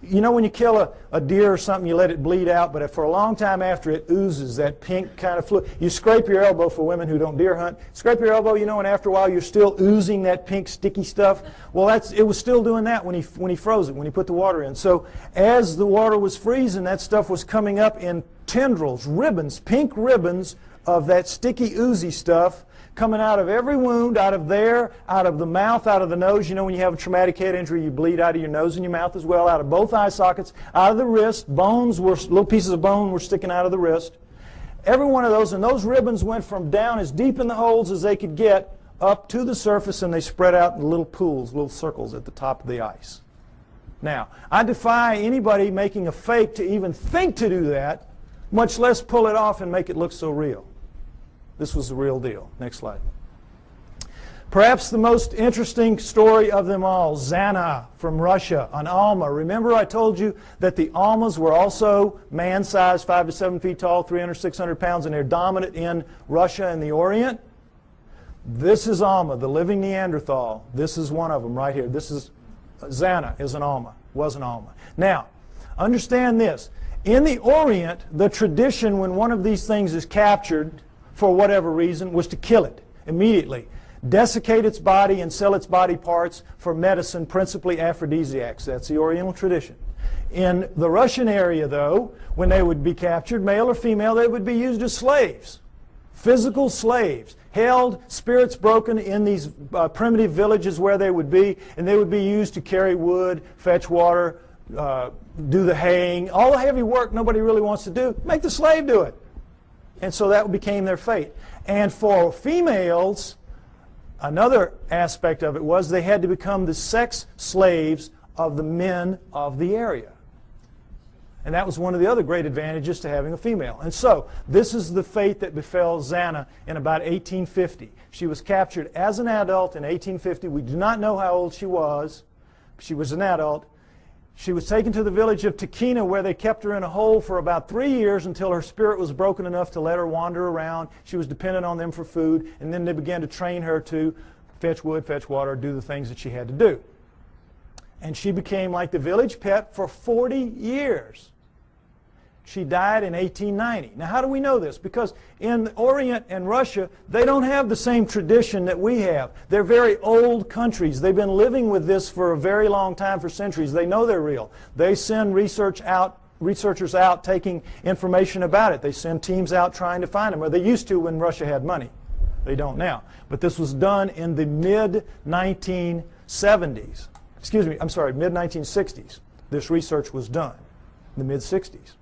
you know when you kill a deer or something, you let it bleed out, but for a long time after, it oozes that pink kind of fluid. You scrape your elbow, for women who don't deer hunt, scrape your elbow, you know, and after a while you're still oozing that pink sticky stuff. Well, it was still doing that when he froze it, when he put the water in. So as the water was freezing, that stuff was coming up in tendrils, ribbons, pink ribbons of that sticky, oozy stuff, coming out of every wound, out of there, out of the mouth, out of the nose. You know when you have a traumatic head injury, you bleed out of your nose and your mouth as well, out of both eye sockets, out of the wrist. Little pieces of bone were sticking out of the wrist. Every one of those, and those ribbons went from down as deep in the holes as they could get up to the surface, and they spread out in little pools, little circles at the top of the ice. Now, I defy anybody making a fake to even think to do that, much less pull it off and make it look so real. This was the real deal. Next slide. Perhaps the most interesting story of them all, Zana from Russia, an Alma. Remember I told you that the Almas were also man-sized, 5 to 7 feet tall, 300, 600 pounds, and they're dominant in Russia and the Orient? This is Alma, the living Neanderthal. This is one of them right here. This is Zana is an Alma, was an Alma. Now, understand this. In the Orient, the tradition when one of these things is captured, for whatever reason, was to kill it immediately, desiccate its body and sell its body parts for medicine, principally aphrodisiacs. That's the Oriental tradition. In the Russian area, though, when they would be captured, male or female, they would be used as slaves, physical slaves, held, spirits broken in these primitive villages where they would be, and they would be used to carry wood, fetch water, do the haying, all the heavy work nobody really wants to do. Make the slave do it. And so that became their fate. And for females, another aspect of it was they had to become the sex slaves of the men of the area. And that was one of the other great advantages to having a female. And so this is the fate that befell Zana in about 1850. She was captured as an adult in 1850. We do not know how old she was. She was an adult. She was taken to the village of Takina, where they kept her in a hole for about 3 years until her spirit was broken enough to let her wander around. She was dependent on them for food, and then they began to train her to fetch wood, fetch water, do the things that she had to do. And she became like the village pet for 40 years. She died in 1890. Now, how do we know this? Because in the Orient and Russia, they don't have the same tradition that we have. They're very old countries. They've been living with this for a very long time, for centuries. They know they're real. They send researchers out taking information about it. They send teams out trying to find them, or they used to when Russia had money. They don't now. But this was done in the mid-1970s. Excuse me, I'm sorry, mid-1960s. This research was done in the mid-60s.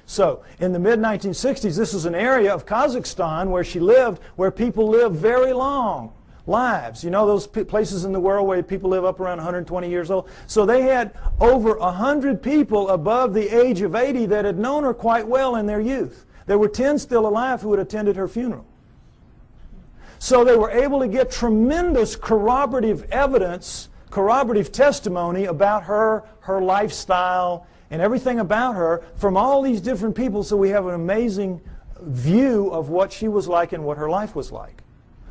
So, in the mid-1960s, this was an area of Kazakhstan where she lived, where people live very long lives. You know those places in the world where people live up around 120 years old? So they had over 100 people above the age of 80 that had known her quite well in their youth. There were 10 still alive who had attended her funeral. So they were able to get tremendous corroborative evidence, corroborative testimony about her lifestyle, and everything about her from all these different people, so we have an amazing view of what she was like and what her life was like.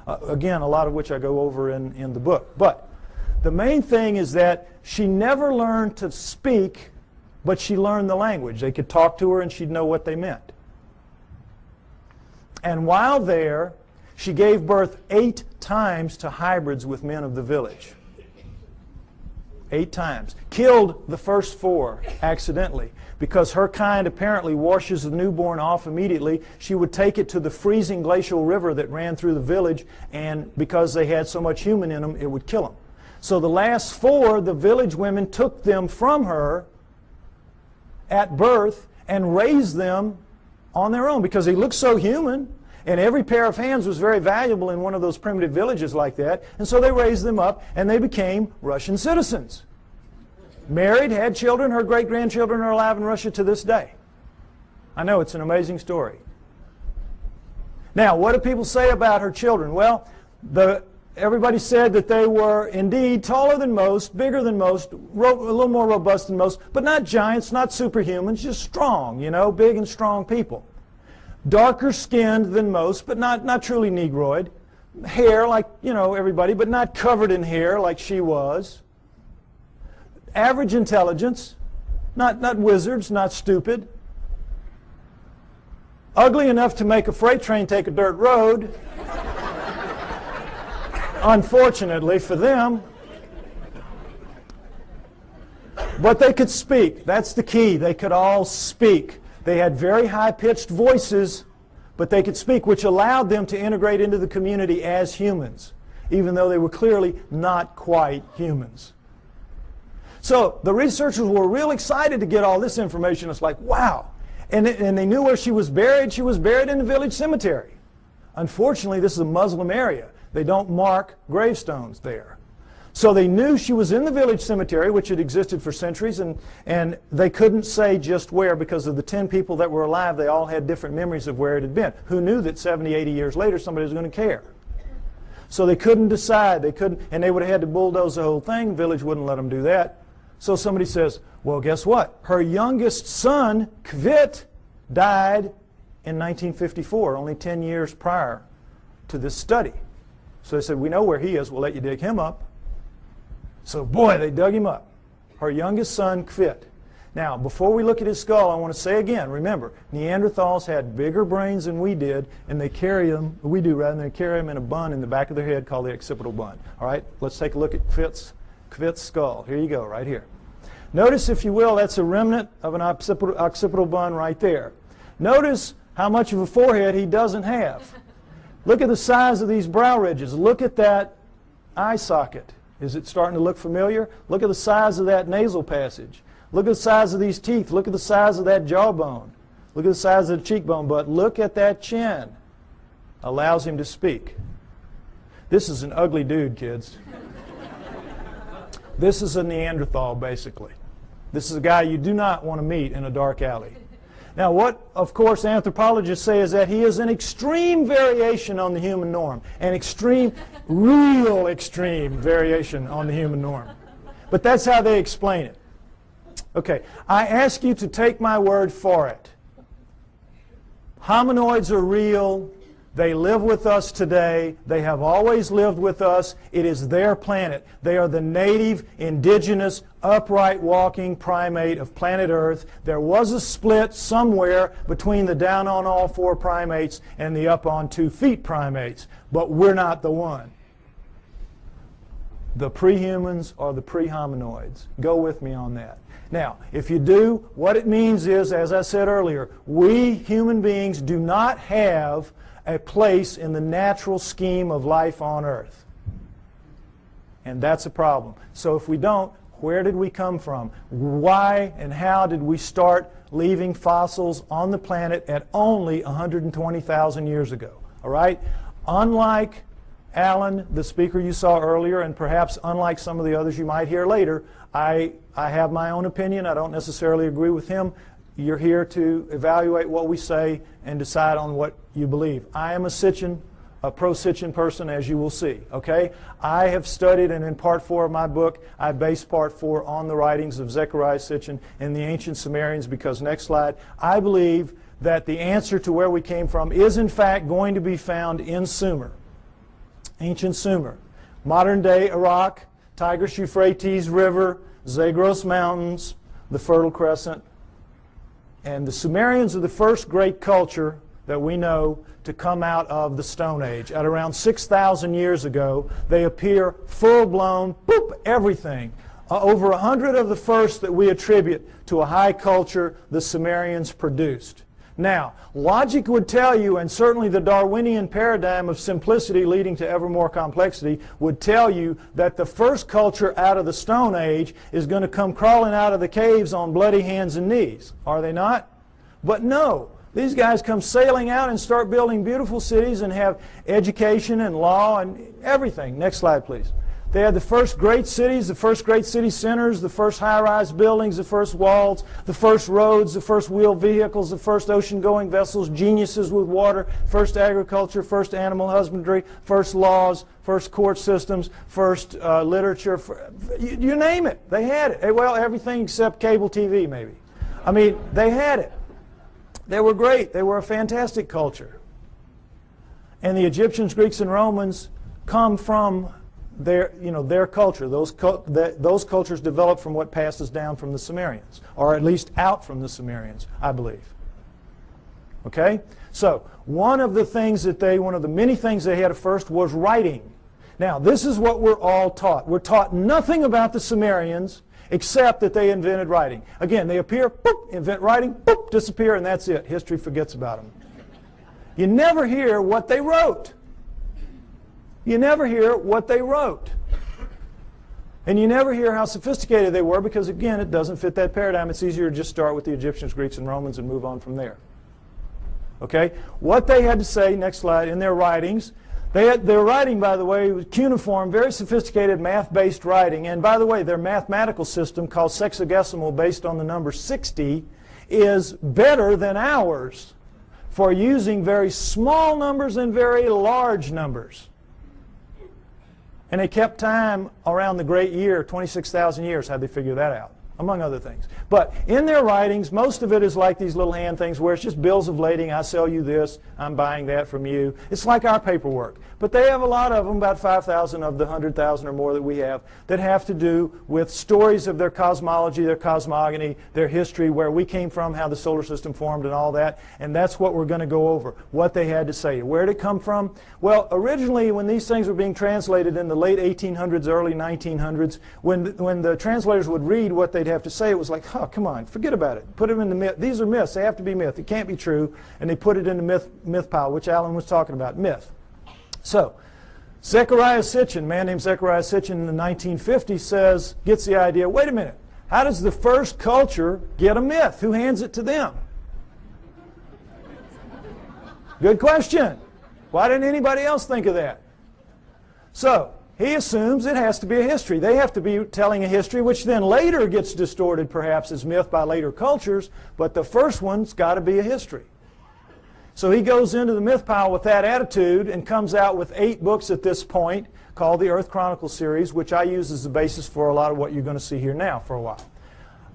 Again, a lot of which I go over in the book. But the main thing is that she never learned to speak, but she learned the language. They could talk to her and she'd know what they meant. And while there, she gave birth 8 times to hybrids with men of the village. 8 times. Killed the first 4 accidentally because her kind apparently washes the newborn off immediately. She would take it to the freezing glacial river that ran through the village, and because they had so much human in them, it would kill them. So the last 4, the village women took them from her at birth and raised them on their own because they looked so human. And every pair of hands was very valuable in one of those primitive villages like that. And so they raised them up, and they became Russian citizens. Married, had children. Her great-grandchildren are alive in Russia to this day. I know, it's an amazing story. Now, what do people say about her children? Well, everybody said that they were indeed taller than most, bigger than most, a little more robust than most, but not giants, not superhumans, just strong, you know, big and strong people. Darker skinned than most, but not truly Negroid. Hair like, you know, everybody, but not covered in hair like she was. Average intelligence, not wizards, not stupid. Ugly enough to make a freight train take a dirt road. Unfortunately for them. But they could speak. That's the key. They could all speak. They had very high-pitched voices, but they could speak, which allowed them to integrate into the community as humans, even though they were clearly not quite humans. So the researchers were real excited to get all this information. It's like, wow. And they knew where she was buried. She was buried in the village cemetery. Unfortunately, this is a Muslim area. They don't mark gravestones there. So they knew she was in the village cemetery, which had existed for centuries, and they couldn't say just where because of the 10 people that were alive. They all had different memories of where it had been. Who knew that 70, 80 years later somebody was going to care? So they couldn't decide. They couldn't, and they would have had to bulldoze the whole thing. The village wouldn't let them do that. So somebody says, well, guess what? Her youngest son, Kvit, died in 1954, only 10 years prior to this study. So they said, we know where he is. We'll let you dig him up. So, boy, they dug him up. Her youngest son, Kvit. Now, before we look at his skull, I want to say again, remember, Neanderthals had bigger brains than we did, and they carry them, we do rather, they carry them in a bun in the back of their head called the occipital bun. All right, let's take a look at Kvit's skull. Here you go, right here. Notice, if you will, that's a remnant of an occipital bun right there. Notice how much of a forehead he doesn't have. Look at the size of these brow ridges. Look at that eye socket. Is it starting to look familiar? Look at the size of that nasal passage. Look at the size of these teeth. Look at the size of that jawbone. Look at the size of the cheekbone. But look at that chin. Allows him to speak. This is an ugly dude, kids. This is a Neanderthal, basically. This is a guy you do not want to meet in a dark alley. Now, what, of course, anthropologists say is that he is an extreme variation on the human norm. An extreme, real extreme variation on the human norm. But that's how they explain it. Okay, I ask you to take my word for it. Hominoids are real. They live with us today. They have always lived with us. It is their planet. They are the native, indigenous, upright walking primate of planet Earth. There was a split somewhere between the down on all four primates and the up on 2 feet primates, but we're not the one. The pre-humans are the pre-hominoids. Go with me on that. Now, if you do, what it means is, as I said earlier, we human beings do not have a place in the natural scheme of life on Earth. And that's a problem. So if we don't, where did we come from? Why and how did we start leaving fossils on the planet at only 120,000 years ago? All right? Unlike Alan, the speaker you saw earlier, and perhaps unlike some of the others you might hear later, I have my own opinion. I don't necessarily agree with him. You're here to evaluate what we say and decide on what you believe. I am a pro-Sitchin person, as you will see. Okay? I have studied, and in part 4 of my book, I base part 4 on the writings of Zechariah Sitchin and the ancient Sumerians, because, next slide, I believe that the answer to where we came from is, in fact, going to be found in Sumer, ancient Sumer. Modern-day Iraq, Tigris-Euphrates River, Zagros Mountains, the Fertile Crescent. And the Sumerians are the first great culture that we know to come out of the Stone Age. At around 6,000 years ago, they appear full-blown, boop, everything. Over 100 of the first that we attribute to a high culture the Sumerians produced. Now, logic would tell you, and certainly the Darwinian paradigm of simplicity leading to ever more complexity would tell you, that the first culture out of the Stone Age is going to come crawling out of the caves on bloody hands and knees. Are they not? But no. These guys come sailing out and start building beautiful cities and have education and law and everything. Next slide, please. They had the first great cities, the first great city centers, the first high-rise buildings, the first walls, the first roads, the first wheeled vehicles, the first ocean-going vessels, geniuses with water, first agriculture, first animal husbandry, first laws, first court systems, first literature. You name it. They had it. Well, everything except cable TV, maybe. I mean, they had it. They were great. They were a fantastic culture. And the Egyptians, Greeks, and Romans come from their culture. Those cultures developed from what passes down from the Sumerians, or at least out from the Sumerians, I believe. Okay? So, one of the many things they had at first was writing. Now, this is what we're all taught. We're taught nothing about the Sumerians except that they invented writing. Again, they appear, boop, invent writing, boop, disappear, and that's it. History forgets about them. You never hear what they wrote. You never hear what they wrote. And you never hear how sophisticated they were, because, again, it doesn't fit that paradigm. It's easier to just start with the Egyptians, Greeks, and Romans and move on from there. Okay? What they had to say, next slide, in their writings, their writing, by the way, was cuneiform, very sophisticated math-based writing. And, by the way, their mathematical system, called sexagesimal, based on the number 60, is better than ours for using very small numbers and very large numbers. And they kept time around the great year, 26,000 years. How'd they figure that out? Among other things. But in their writings, most of it is like these little hand things where it's just bills of lading. I sell you this, I'm buying that from you. It's like our paperwork. But they have a lot of them, about 5,000 of the 100,000 or more that we have, that have to do with stories of their cosmology, their cosmogony, their history, where we came from, how the solar system formed and all that. And that's what we're going to go over, what they had to say. Where did it come from? Well, originally, when these things were being translated in the late 1800s, early 1900s, when the translators would read what they'd have to say, it was like, oh, come on, forget about it. Put them in the myth. These are myths. They have to be myth. It can't be true. And they put it in the myth pile, which Alan was talking about, myth. So, Zechariah Sitchin, a man named Zechariah Sitchin in the 1950s gets the idea, wait a minute, how does the first culture get a myth? Who hands it to them? Good question. Why didn't anybody else think of that? So, he assumes it has to be a history. They have to be telling a history, which then later gets distorted perhaps as myth by later cultures, but the first one's got to be a history. So he goes into the myth pile with that attitude and comes out with 8 books at this point called the Earth Chronicles series, which I use as the basis for a lot of what you're going to see here now for a while.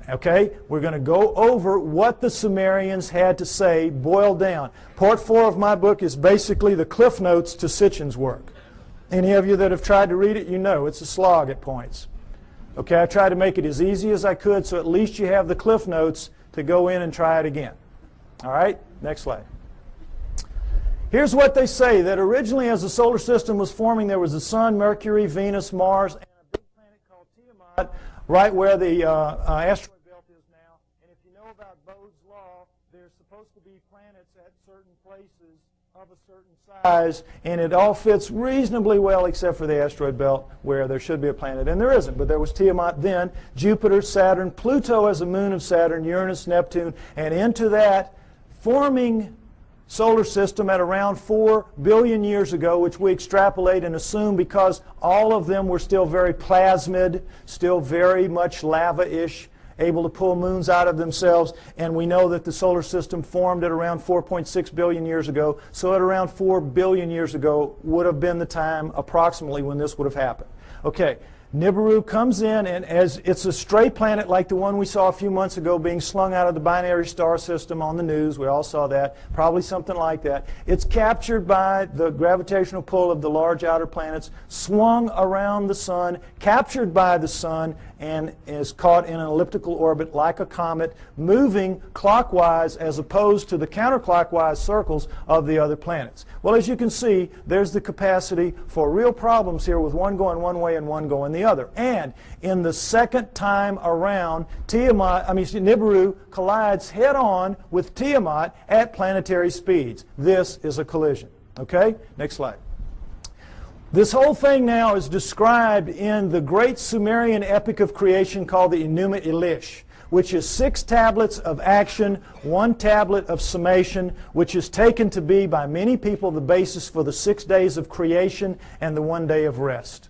Okay, we're going to go over what the Sumerians had to say, boiled down. Part 4 of my book is basically the cliff notes to Sitchin's work. Any of you that have tried to read it, you know it's a slog at points. Okay, I tried to make it as easy as I could so at least you have the cliff notes to go in and try it again. All right, next slide. Here's what they say, that originally as the solar system was forming, there was the Sun, Mercury, Venus, Mars, and a big planet called Tiamat, right where the asteroid belt is now. And if you know about Bode's law, there's supposed to be planets at certain places of a certain size, and it all fits reasonably well except for the asteroid belt where there should be a planet, and there isn't. But there was Tiamat then, Jupiter, Saturn, Pluto as a moon of Saturn, Uranus, Neptune, and into that forming solar system at around 4 billion years ago, which we extrapolate and assume because all of them were still very plasmid, still very much lava-ish, able to pull moons out of themselves, and we know that the solar system formed at around 4.6 billion years ago, so at around 4 billion years ago would have been the time approximately when this would have happened. Okay, Nibiru comes in, and as it's a stray planet like the one we saw a few months ago being slung out of the binary star system on the news, we all saw that, probably something like that. It's captured by the gravitational pull of the large outer planets, swung around the sun, captured by the sun, and is caught in an elliptical orbit like a comet, moving clockwise as opposed to the counterclockwise circles of the other planets. Well, as you can see, there's the capacity for real problems here with one going one way and one going the other. And in the second time around, Nibiru collides head-on with Tiamat at planetary speeds. This is a collision. Okay? Next slide. This whole thing now is described in the great Sumerian epic of creation called the Enuma Elish, which is 6 tablets of action, 1 tablet of summation, which is taken to be by many people the basis for the 6 days of creation and the 1 day of rest.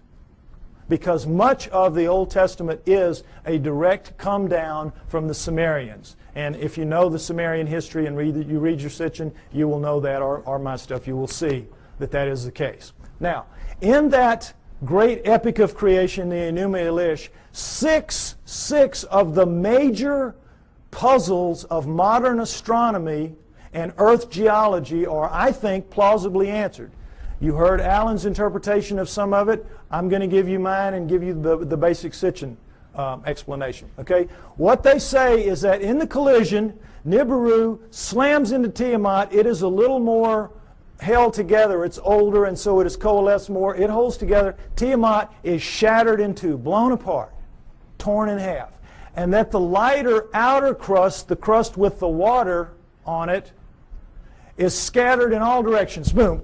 Because much of the Old Testament is a direct come down from the Sumerians. And if you know the Sumerian history and you read your Sitchin, you will know that, or my stuff, you will see that that is the case. Now, in that great epic of creation, the Enuma Elish, six of the major puzzles of modern astronomy and Earth geology are, I think, plausibly answered. You heard Alan's interpretation of some of it. I'm going to give you mine and give you the basic Sitchin explanation. Okay? What they say is that in the collision, Nibiru slams into Tiamat. It is a little more held together. It's older, and so it is coalesced more. It holds together. Tiamat is shattered in two, blown apart, torn in half. And that the lighter outer crust, the crust with the water on it, is scattered in all directions. Boom,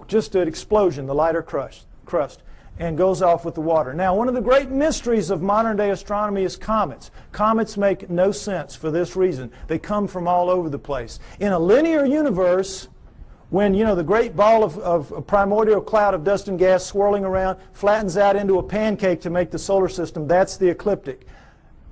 just an explosion, the lighter crust, and goes off with the water. Now, one of the great mysteries of modern-day astronomy is comets. Comets make no sense for this reason. They come from all over the place. In a linear universe, when, you know, the great ball of a primordial cloud of dust and gas swirling around flattens out into a pancake to make the solar system, that's the ecliptic.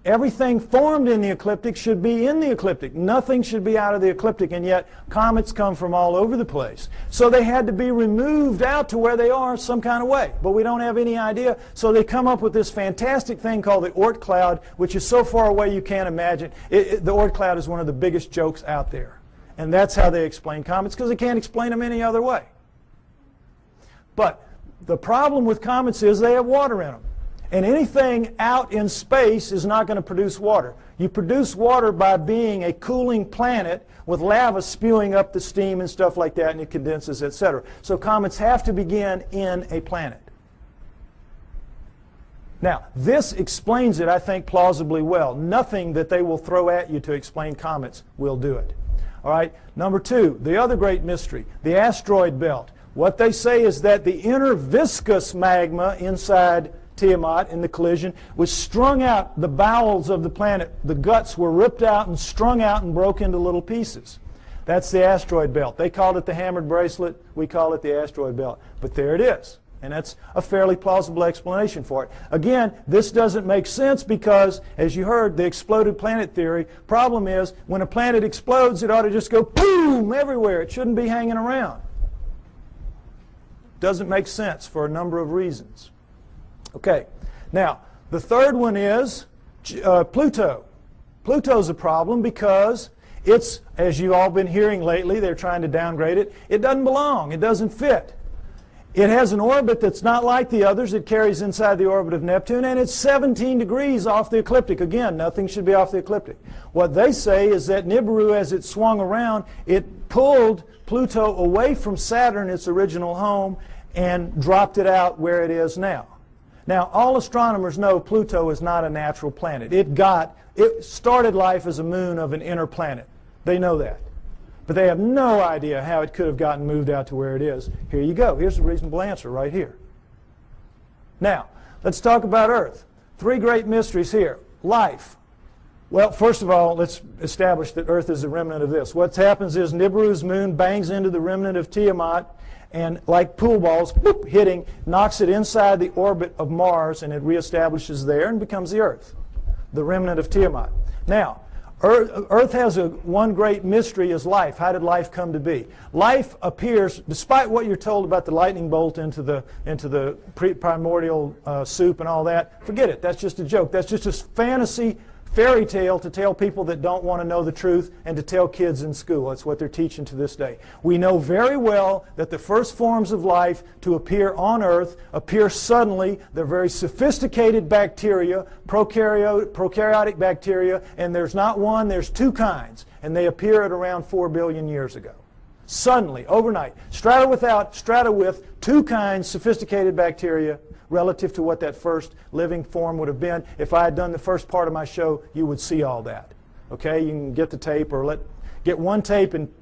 Everything formed in the ecliptic should be in the ecliptic. Nothing should be out of the ecliptic, and yet comets come from all over the place. So they had to be removed out to where they are some kind of way, but we don't have any idea. So they come up with this fantastic thing called the Oort cloud, which is so far away you can't imagine. The Oort cloud is one of the biggest jokes out there. And that's how they explain comets, because they can't explain them any other way. But the problem with comets is they have water in them. And anything out in space is not going to produce water. You produce water by being a cooling planet with lava spewing up the steam and stuff like that, and it condenses, etc. So comets have to begin in a planet. Now, this explains it, I think, plausibly well. Nothing that they will throw at you to explain comets will do it. All right, number 2, the other great mystery, the asteroid belt. What they say is that the inner viscous magma inside Tiamat in the collision was strung out, the bowels of the planet, the guts were ripped out and strung out and broke into little pieces. That's the asteroid belt. They called it the hammered bracelet. We call it the asteroid belt. But there it is. And that's a fairly plausible explanation for it. Again, this doesn't make sense because, as you heard, the exploded planet theory. Problem is, when a planet explodes, it ought to just go boom everywhere. It shouldn't be hanging around. Doesn't make sense for a number of reasons. Okay, now, the third one is Pluto. Pluto's a problem because it's, as you've all been hearing lately, they're trying to downgrade it. It doesn't belong. It doesn't fit. It has an orbit that's not like the others. It carries inside the orbit of Neptune, and it's 17 degrees off the ecliptic. Again, nothing should be off the ecliptic. What they say is that Nibiru, as it swung around, it pulled Pluto away from Saturn, its original home, and dropped it out where it is now. Now, all astronomers know Pluto is not a natural planet. It started life as a moon of an inner planet. They know that. But they have no idea how it could have gotten moved out to where it is. Here you go. Here's a reasonable answer right here. Now, let's talk about Earth. Three great mysteries here. Life. Well, first of all, let's establish that Earth is a remnant of this. What happens is Nibiru's moon bangs into the remnant of Tiamat, and like pool balls, boop, hitting, knocks it inside the orbit of Mars, and it reestablishes there and becomes the Earth, the remnant of Tiamat. Now, Earth has one great mystery is life. How did life come to be? Life appears, despite what you're told about the lightning bolt into the primordial soup and all that, forget it. That's just a joke. That's just a fantasy fairy tale to tell people that don't want to know the truth and to tell kids in school. That's what they're teaching to this day. We know very well that the first forms of life to appear on Earth appear suddenly. They're very sophisticated bacteria, prokaryotic bacteria, and there's not one, there's two kinds, and they appear at around 4 billion years ago. Suddenly, overnight, strata with two kinds, sophisticated bacteria, relative to what that first living form would have been. If I had done the first part of my show, you would see all that. Okay, you can get the tape or get one tape and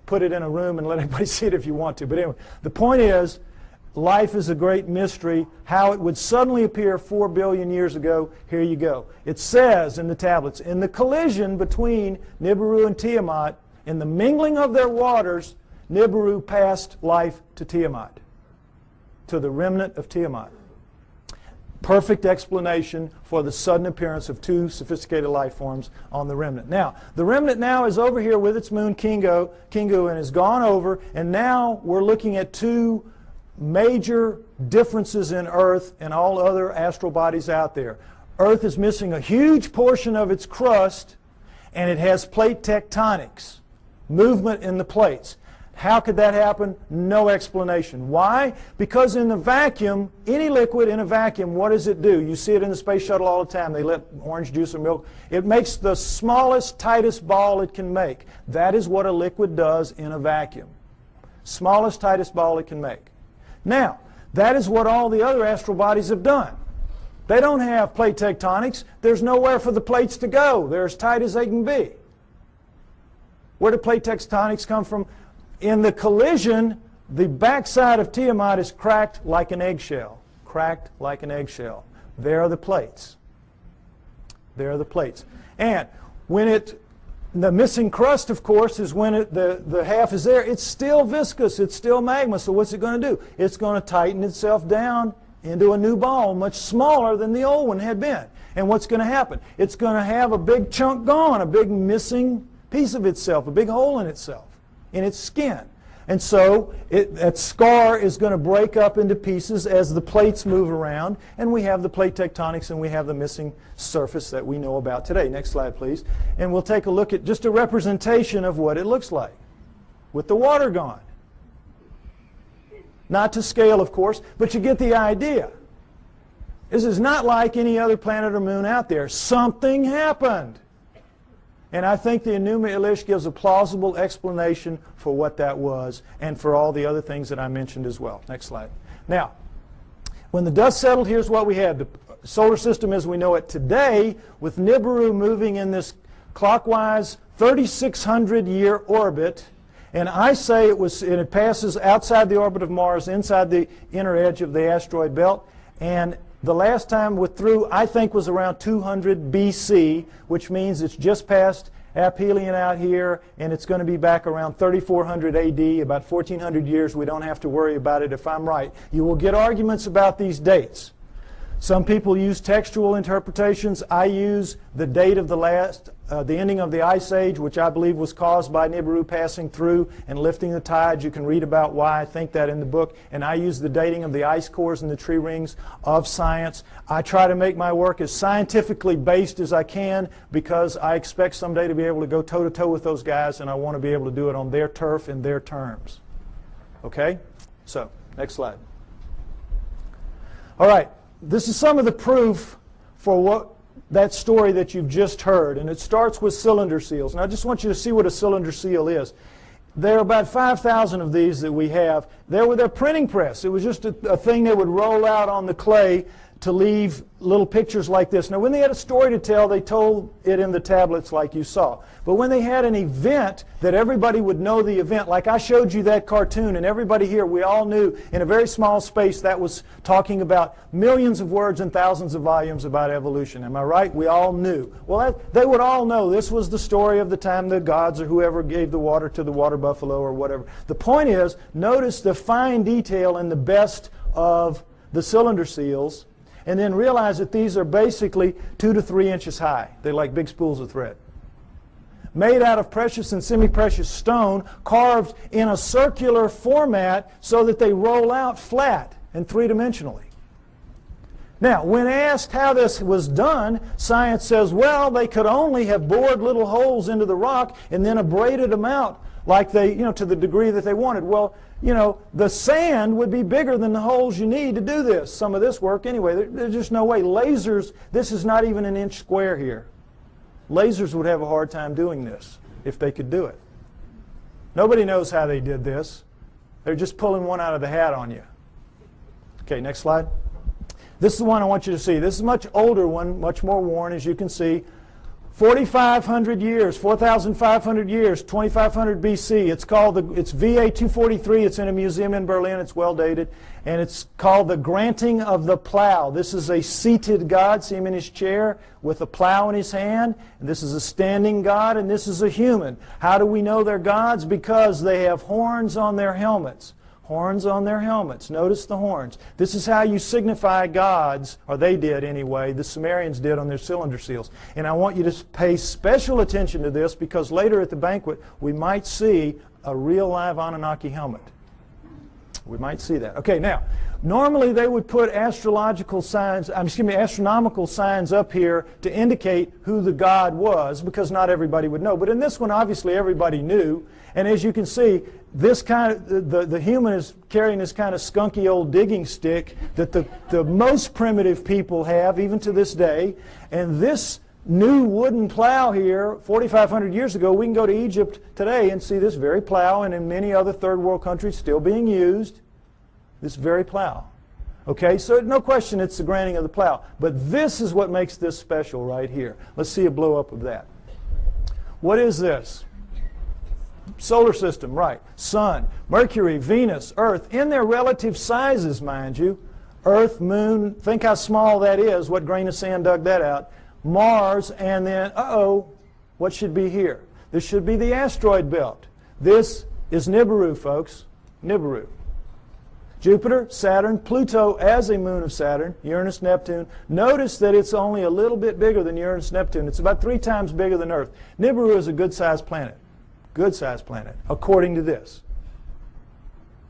put it in a room and let everybody see it if you want to. But anyway, the point is, life is a great mystery. How it would suddenly appear 4 billion years ago, here you go. It says in the tablets, in the collision between Nibiru and Tiamat, in the mingling of their waters, Nibiru passed life to Tiamat, to the remnant of Tiamat. Perfect explanation for the sudden appearance of two sophisticated life forms on the remnant. Now, the remnant now is over here with its moon Kingu and has gone over, and now we're looking at two major differences in Earth and all other astral bodies out there. Earth is missing a huge portion of its crust, and it has plate tectonics, movement in the plates. How could that happen? No explanation. Why? Because in the vacuum, any liquid in a vacuum, what does it do? You see it in the space shuttle all the time. They let orange juice or milk. It makes the smallest, tightest ball it can make. That is what a liquid does in a vacuum. Smallest, tightest ball it can make. Now, that is what all the other astral bodies have done. They don't have plate tectonics. There's nowhere for the plates to go. They're as tight as they can be. Where do plate tectonics come from? In the collision, the backside of Tiamat is cracked like an eggshell. Cracked like an eggshell. There are the plates. There are the plates. And when the missing crust, of course, is when the half is there. It's still viscous. It's still magma. So what's it going to do? It's going to tighten itself down into a new ball, much smaller than the old one had been. And what's going to happen? It's going to have a big chunk gone, a big missing piece of itself, a big hole in itself, in its skin. And so that scar is going to break up into pieces as the plates move around, and we have the plate tectonics and we have the missing surface that we know about today. Next slide, please. And we'll take a look at just a representation of what it looks like with the water gone. Not to scale, of course, but you get the idea. This is not like any other planet or moon out there. Something happened. And I think the Enuma Elish gives a plausible explanation for what that was and for all the other things that I mentioned as well. Next slide. Now, when the dust settled, here's what we had. The solar system as we know it today, with Nibiru moving in this clockwise 3,600-year orbit. And I say it passes outside the orbit of Mars, inside the inner edge of the asteroid belt. And the last time through, I think, was around 200 BC, which means it's just past aphelion out here, and it's going to be back around 3400 AD, about 1400 years. We don't have to worry about it if I'm right. You will get arguments about these dates. Some people use textual interpretations. I use the date of the ending of the Ice Age, which I believe was caused by Nibiru passing through and lifting the tides. You can read about why I think that in the book. And I use the dating of the ice cores and the tree rings of science. I try to make my work as scientifically based as I can because I expect someday to be able to go toe-to-toe with those guys, and I want to be able to do it on their turf in their terms. Okay? So, next slide. All right. This is some of the proof for that story that you've just heard, and it starts with cylinder seals. And I just want you to see what a cylinder seal is. There are about 5,000 of these that we have. They're with their printing press. It was just a thing they would roll out on the clay to leave little pictures like this. Now, when they had a story to tell, they told it in the tablets like you saw. But when they had an event that everybody would know the event, like I showed you that cartoon, and everybody here, we all knew in a very small space that was talking about millions of words and thousands of volumes about evolution. Am I right? We all knew. Well, they would all know this was the story of the time the gods or whoever gave the water to the water buffalo or whatever. The point is, notice the fine detail in the best of the cylinder seals, and then realize that these are basically 2 to 3 inches high. They're like big spools of thread. Made out of precious and semi-precious stone, carved in a circular format so that they roll out flat and three-dimensionally. Now, when asked how this was done, science says, well, they could only have bored little holes into the rock and then abraded them out like they, to the degree that they wanted. Well, the sand would be bigger than the holes you need to do this. Some of this work anyway. There's just no way. Lasers, this is not even an inch square here. Lasers would have a hard time doing this if they could do it. Nobody knows how they did this. They're just pulling one out of the hat on you. Okay, next slide. This is the one I want you to see. This is a much older one, much more worn, as you can see. 4,500 years, 4,500 years, 2,500 BC. It's VA 243. It's in a museum in Berlin. It's well dated. And it's called the granting of the plow. This is a seated God. See him in his chair with a plow in his hand. And this is a standing God, and this is a human. How do we know they're gods? Because they have horns on their helmets. Horns on their helmets. Notice the horns. This is how you signify gods, or they did anyway, the Sumerians did on their cylinder seals. And I want you to pay special attention to this because later at the banquet we might see a real live Anunnaki helmet. We might see that. Okay, now, normally they would put astronomical signs up here to indicate who the god was because not everybody would know. But in this one, obviously everybody knew. And as you can see, this the human is carrying this kind of skunky old digging stick that the most primitive people have, even to this day. And this new wooden plow here, 4,500 years ago, we can go to Egypt today and see this very plow, and in many other third world countries still being used, this very plow. Okay, so no question it's the granting of the plow. But this is what makes this special right here. Let's see a blow-up of that. What is this? Solar system, right. Sun, Mercury, Venus, Earth, in their relative sizes, mind you. Earth, Moon, think how small that is. What grain of sand dug that out? Mars, and then, what should be here? This should be the asteroid belt. This is Nibiru, folks. Nibiru. Jupiter, Saturn, Pluto as a moon of Saturn, Uranus, Neptune. Notice that it's only a little bit bigger than Uranus, Neptune. It's about 3 times bigger than Earth. Nibiru is a good-sized planet. Good-sized planet, according to this.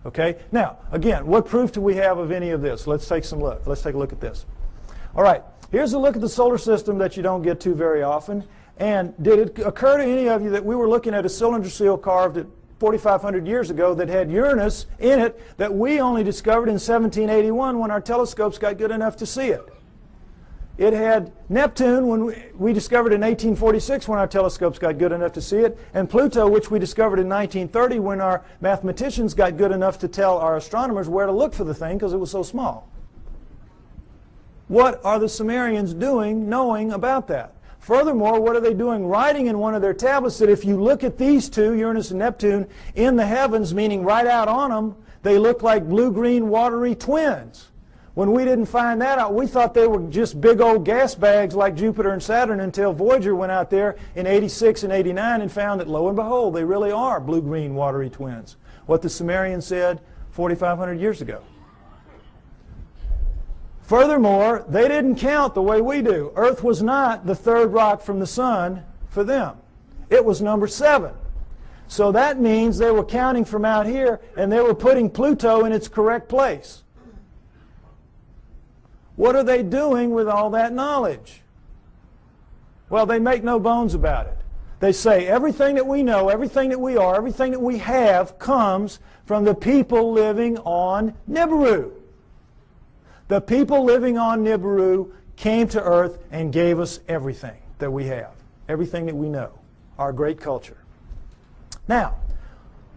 Okay? Now, again, what proof do we have of any of this? Let's take some look. Let's take a look at this. All right. Here's a look at the solar system that you don't get to very often. And did it occur to any of you that we were looking at a cylinder seal carved at 4,500 years ago that had Uranus in it that we only discovered in 1781 when our telescopes got good enough to see it? It had Neptune when we discovered in 1846 when our telescopes got good enough to see it, and Pluto, which we discovered in 1930 when our mathematicians got good enough to tell our astronomers where to look for the thing because it was so small. What are the Sumerians doing knowing about that? Furthermore, what are they doing writing in one of their tablets that if you look at these two, Uranus and Neptune, in the heavens, meaning right out on them, they look like blue-green watery twins. When we didn't find that out, we thought they were just big old gas bags like Jupiter and Saturn until Voyager went out there in 86 and 89 and found that, lo and behold, they really are blue-green watery twins. What the Sumerians said 4,500 years ago. Furthermore, they didn't count the way we do. Earth was not the third rock from the sun for them. It was number 7. So that means they were counting from out here, and they were putting Pluto in its correct place. What are they doing with all that knowledge? Well, they make no bones about it. They say everything that we know, everything that we are, everything that we have comes from the people living on Nibiru. The people living on Nibiru came to Earth and gave us everything that we have, everything that we know, our great culture. Now,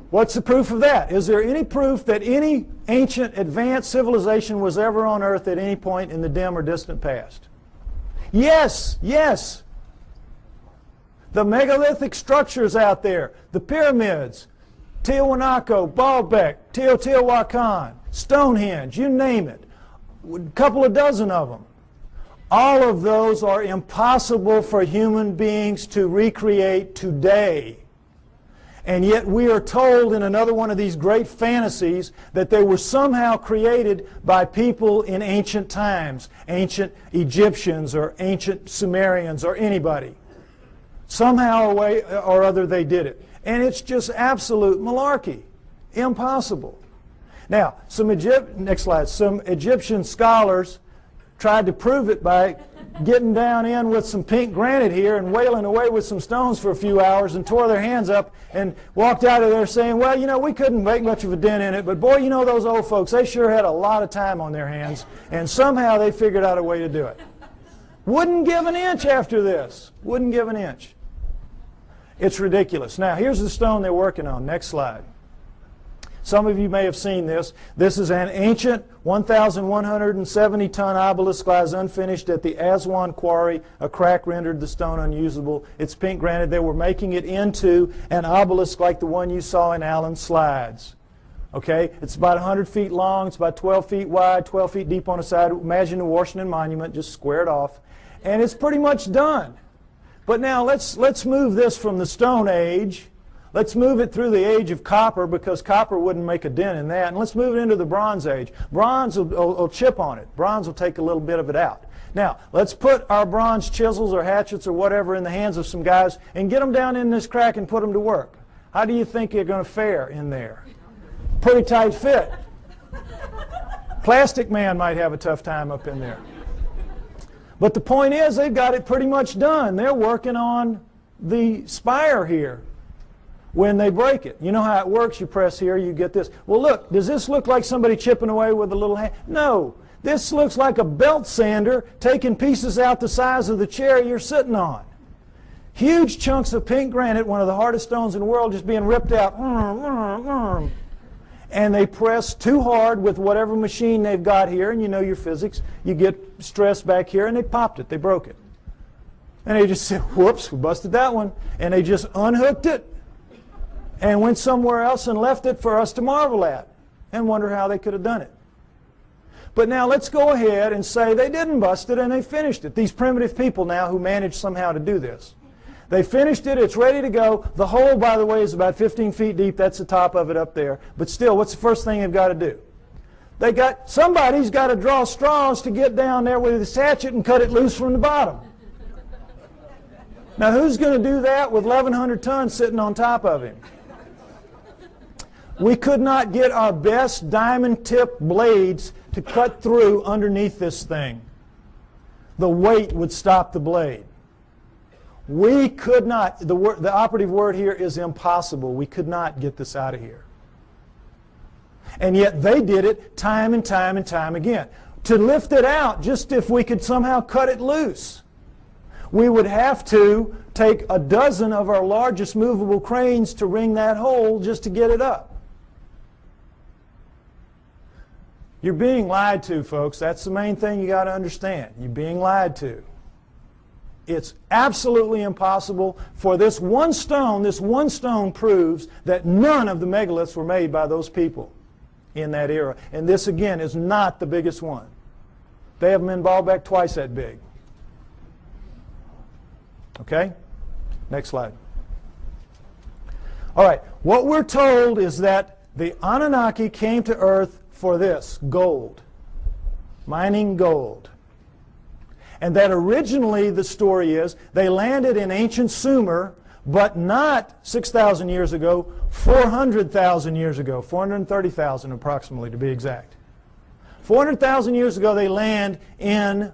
what's the proof of that? Is there any proof that any ancient advanced civilization was ever on Earth at any point in the dim or distant past? Yes, yes. The megalithic structures out there, the pyramids, Tiwanaku, Baalbek, Teotihuacan, Stonehenge, you name it, a couple of dozen of them. All of those are impossible for human beings to recreate today. And yet we are told in another one of these great fantasies that they were somehow created by people in ancient times, ancient Egyptians or ancient Sumerians or anybody. Somehow or other they did it. And it's just absolute malarkey. Impossible. Now, next slide. Some Egyptian scholars tried to prove it by getting down in with some pink granite here and wailing away with some stones for a few hours and tore their hands up and walked out of there saying, well, you know, we couldn't make much of a dent in it, but boy, you know, those old folks, they sure had a lot of time on their hands, and somehow they figured out a way to do it. Wouldn't give an inch after this. Wouldn't give an inch. It's ridiculous. Now, here's the stone they're working on. Next slide. Some of you may have seen this. This is an ancient 1,170-ton obelisk lies unfinished at the Aswan quarry. A crack rendered the stone unusable. It's pink granite. They were making it into an obelisk like the one you saw in Allen's slides. Okay? It's about 100 feet long. It's about 12 feet wide, 12 feet deep on the side. Imagine the Washington Monument, just squared off. And it's pretty much done. But now let's move this from the Stone Age. Let's move it through the age of copper, because copper wouldn't make a dent in that. And let's move it into the Bronze Age. Bronze will chip on it. Bronze will take a little bit of it out. Now, let's put our bronze chisels or hatchets or whatever in the hands of some guys and get them down in this crack and put them to work. How do you think you're going to fare in there? Pretty tight fit. Plastic Man might have a tough time up in there. But the point is, they've got it pretty much done. They're working on the spire here. When they break it, you know how it works. You press here, you get this. Well, look, does this look like somebody chipping away with a little hand? No. This looks like a belt sander taking pieces out the size of the chair you're sitting on. Huge chunks of pink granite, one of the hardest stones in the world, just being ripped out. And they press too hard with whatever machine they've got here, and you know your physics. You get stress back here, and they popped it. They broke it. And they just said, whoops, we busted that one. And they just unhooked it and went somewhere else and left it for us to marvel at and wonder how they could have done it. But now let's go ahead and say they didn't bust it and they finished it. These primitive people now who managed somehow to do this. They finished it. It's ready to go. The hole, by the way, is about 15 feet deep. That's the top of it up there. But still, what's the first thing they've got to do? Somebody's got to draw straws to get down there with his hatchet and cut it loose from the bottom. Now, who's going to do that with 1,100 tons sitting on top of him? We could not get our best diamond-tipped blades to cut through underneath this thing. The weight would stop the blade. We could not, the operative word here is impossible. We could not get this out of here. And yet they did it time and time and time again. To lift it out, just if we could somehow cut it loose, we would have to take a dozen of our largest movable cranes to wring that hole just to get it up. You're being lied to, folks. That's the main thing you got to understand. You're being lied to. It's absolutely impossible for this one stone proves that none of the megaliths were made by those people in that era. And this, again, is not the biggest one. They have them in Baalbek twice that big. Okay? Next slide. All right. What we're told is that the Anunnaki came to Earth for this, gold. mining gold. And that originally, the story is, they landed in ancient Sumer, but not 6,000 years ago, 400,000 years ago, 430,000 approximately to be exact. 400,000 years ago they land in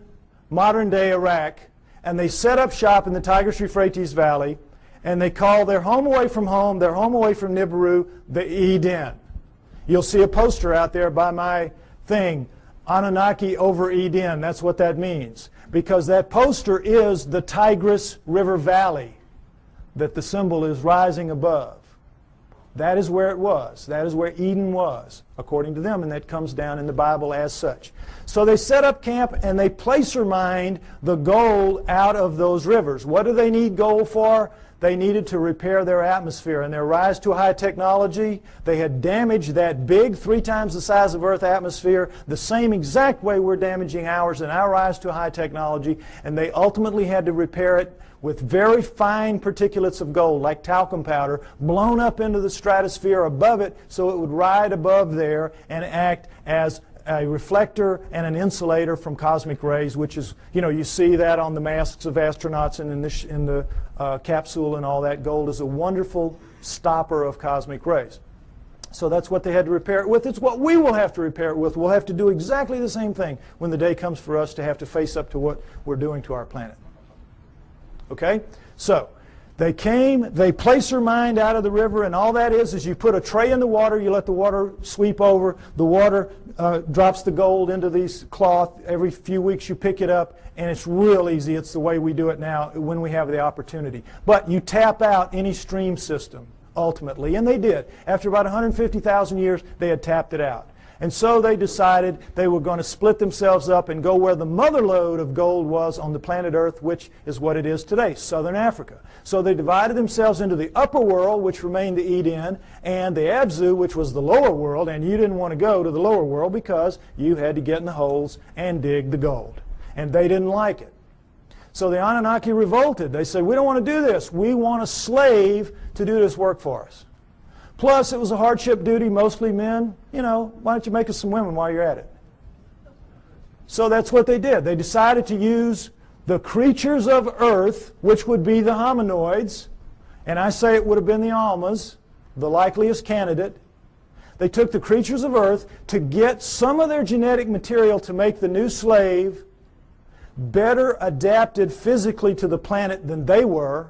modern-day Iraq, and they set up shop in the Tigris-Euphrates Valley, and they call their home away from home, their home away from Nibiru, the Eden. You'll see a poster out there by my thing, Anunnaki over Eden. That's what that means. Because that poster is the Tigris River Valley that the symbol is rising above. That is where it was. That is where Eden was, according to them, and that comes down in the Bible as such. So they set up camp and they placer mined the gold out of those rivers. What do they need gold for? They needed to repair their atmosphere. And their rise to high technology, they had damaged that big, 3 times the size of Earth atmosphere, the same exact way we're damaging ours in our rise to high technology. And they ultimately had to repair it with very fine particulates of gold, like talcum powder, blown up into the stratosphere above it so it would ride above there and act as a reflector and an insulator from cosmic rays, which is, you see that on the masks of astronauts and in the capsule and all that. Gold is a wonderful stopper of cosmic rays. So that's what they had to repair it with. It's what we will have to repair it with. We'll have to do exactly the same thing when the day comes for us to have to face up to what we're doing to our planet. Okay? So they came, they placer mined out of the river, and all that is you put a tray in the water, you let the water sweep over, the water drops the gold into these cloth. Every few weeks you pick it up, and it's real easy. It's the way we do it now when we have the opportunity. But you tap out any stream system, ultimately, and they did. After about 150,000 years, they had tapped it out. And so they decided they were going to split themselves up and go where the mother lode of gold was on the planet Earth, which is what it is today, Southern Africa. So they divided themselves into the upper world, which remained the Eden, and the Abzu, which was the lower world, and you didn't want to go to the lower world because you had to get in the holes and dig the gold. And they didn't like it. So the Anunnaki revolted. They said, we don't want to do this. We want a slave to do this work for us. Plus, it was a hardship duty, mostly men. Why don't you make us some women while you're at it? So that's what they did. They decided to use the creatures of Earth, which would be the hominoids, and I say it would have been the Almas, the likeliest candidate. They took the creatures of Earth to get some of their genetic material to make the new slave better adapted physically to the planet than they were,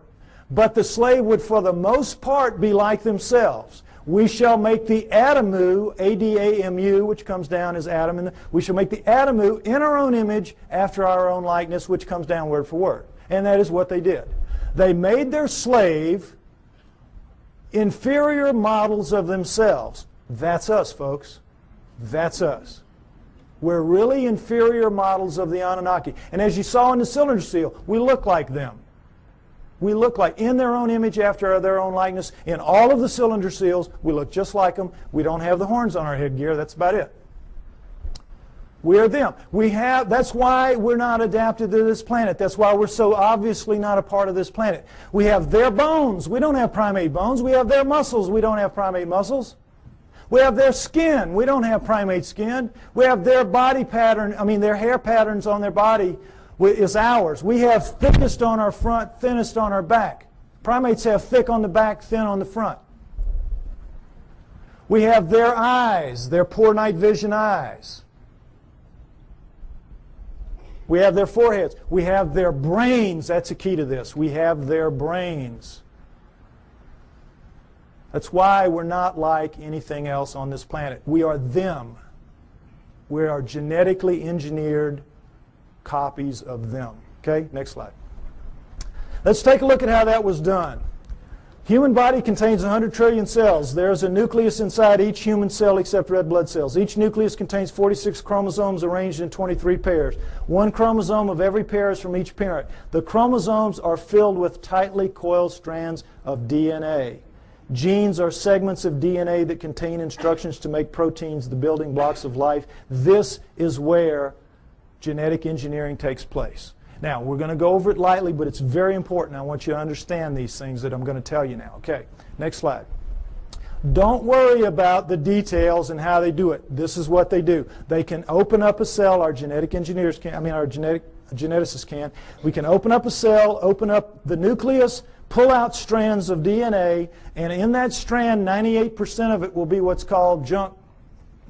but the slave would for the most part be like themselves. We shall make the Adamu, A-D-A-M-U, which comes down as Adam, and we shall make the Adamu in our own image after our own likeness, which comes down word for word. And that is what they did. They made their slave inferior models of themselves. That's us, folks. That's us. We're really inferior models of the Anunnaki. And as you saw in the cylinder seal, we look like them. We look like, in their own image, after their own likeness. In all of the cylinder seals, we look just like them. We don't have the horns on our headgear. That's about it. We are them. That's why we're not adapted to this planet. That's why we're so obviously not a part of this planet. We have their bones. We don't have primate bones. We have their muscles. We don't have primate muscles. We have their skin. We don't have primate skin. We have their body pattern, their hair patterns on their body is ours. We have thickest on our front, thinnest on our back. Primates have thick on the back, thin on the front. We have their eyes, their poor night vision eyes. We have their foreheads. We have their brains. That's the key to this. We have their brains. That's why we're not like anything else on this planet. We are them. We are genetically engineered copies of them. Okay, next slide. Let's take a look at how that was done. Human body contains 100 trillion cells. There's a nucleus inside each human cell except red blood cells. Each nucleus contains 46 chromosomes arranged in 23 pairs. One chromosome of every pair is from each parent. The chromosomes are filled with tightly coiled strands of DNA. Genes are segments of DNA that contain instructions to make proteins, the building blocks of life. This is where genetic engineering takes place. Now, we're going to go over it lightly, but it's very important. I want you to understand these things that I'm going to tell you now. Okay, next slide. Don't worry about the details and how they do it. This is what they do. They can open up a cell, our genetic engineers can, our geneticists can. We can open up a cell, open up the nucleus, pull out strands of DNA, and in that strand, 98% of it will be what's called junk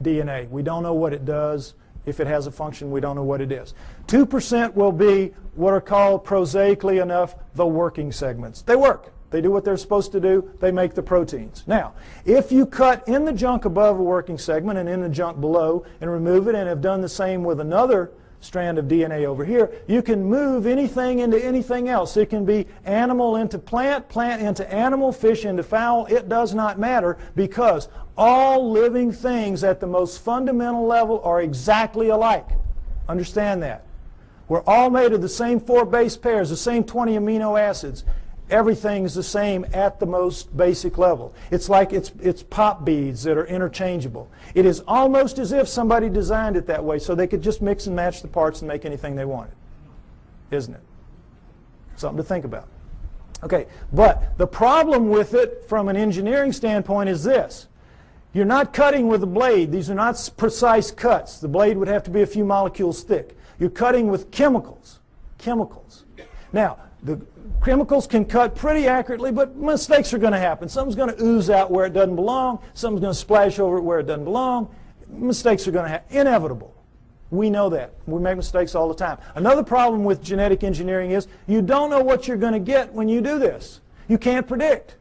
DNA. We don't know what it does. If it has a function, we don't know what it is. 2% will be what are called, prosaically enough, the working segments. They work. They do what they're supposed to do. They make the proteins. Now, if you cut in the junk above a working segment and in the junk below and remove it and have done the same with another strand of DNA over here, you can move anything into anything else. It can be animal into plant, plant into animal, fish into fowl. It does not matter, because all living things at the most fundamental level are exactly alike. Understand that. We're all made of the same 4 base pairs, the same 20 amino acids. Everything is the same at the most basic level. It's like it's pop beads that are interchangeable. It is almost as if somebody designed it that way so they could just mix and match the parts and make anything they wanted. Isn't it? Something to think about. Okay, but the problem with it from an engineering standpoint is this. You're not cutting with a blade. These are not precise cuts. The blade would have to be a few molecules thick. You're cutting with chemicals. Chemicals. Now, the chemicals can cut pretty accurately, but mistakes are going to happen. Something's going to ooze out where it doesn't belong. Something's going to splash over it where it doesn't belong. Mistakes are going to happen. Inevitable. We know that. We make mistakes all the time. Another problem with genetic engineering is you don't know what you're going to get when you do this. You can't predict.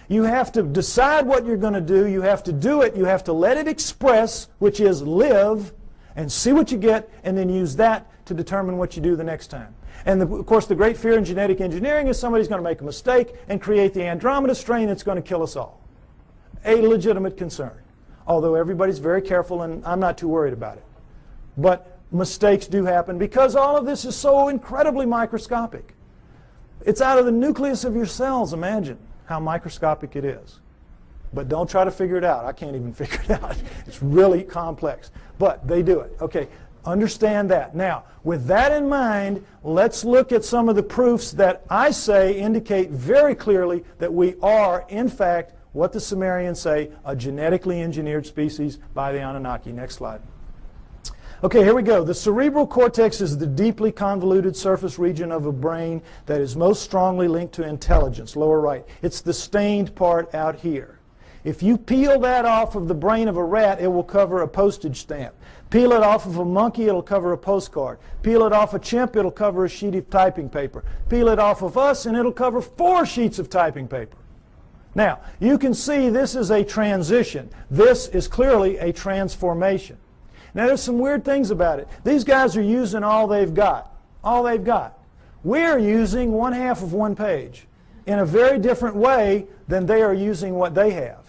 You have to decide what you're going to do. You have to do it. You have to let it express, which is live, and see what you get, and then use that to determine what you do the next time. And of course, the great fear in genetic engineering is somebody's going to make a mistake and create the Andromeda strain that's going to kill us all. A legitimate concern. Although everybody's very careful, and I'm not too worried about it. But mistakes do happen because all of this is so incredibly microscopic. It's out of the nucleus of your cells. Imagine how microscopic it is. But don't try to figure it out. I can't even figure it out. It's really complex. But they do it. Okay. Understand that. Now, with that in mind, let's look at some of the proofs that I say indicate very clearly that we are, in fact, what the Sumerians say, a genetically engineered species by the Anunnaki. Next slide. Okay, here we go. The cerebral cortex is the deeply convoluted surface region of a brain that is most strongly linked to intelligence, lower right. It's the stained part out here. If you peel that off of the brain of a rat, it will cover a postage stamp. Peel it off of a monkey, it'll cover a postcard. Peel it off a chimp, it'll cover a sheet of typing paper. Peel it off of us, and it'll cover 4 sheets of typing paper. Now, you can see this is a transition. This is clearly a transformation. Now, there's some weird things about it. These guys are using all they've got. All they've got. We're using 1/2 of 1 page in a very different way than they are using what they have.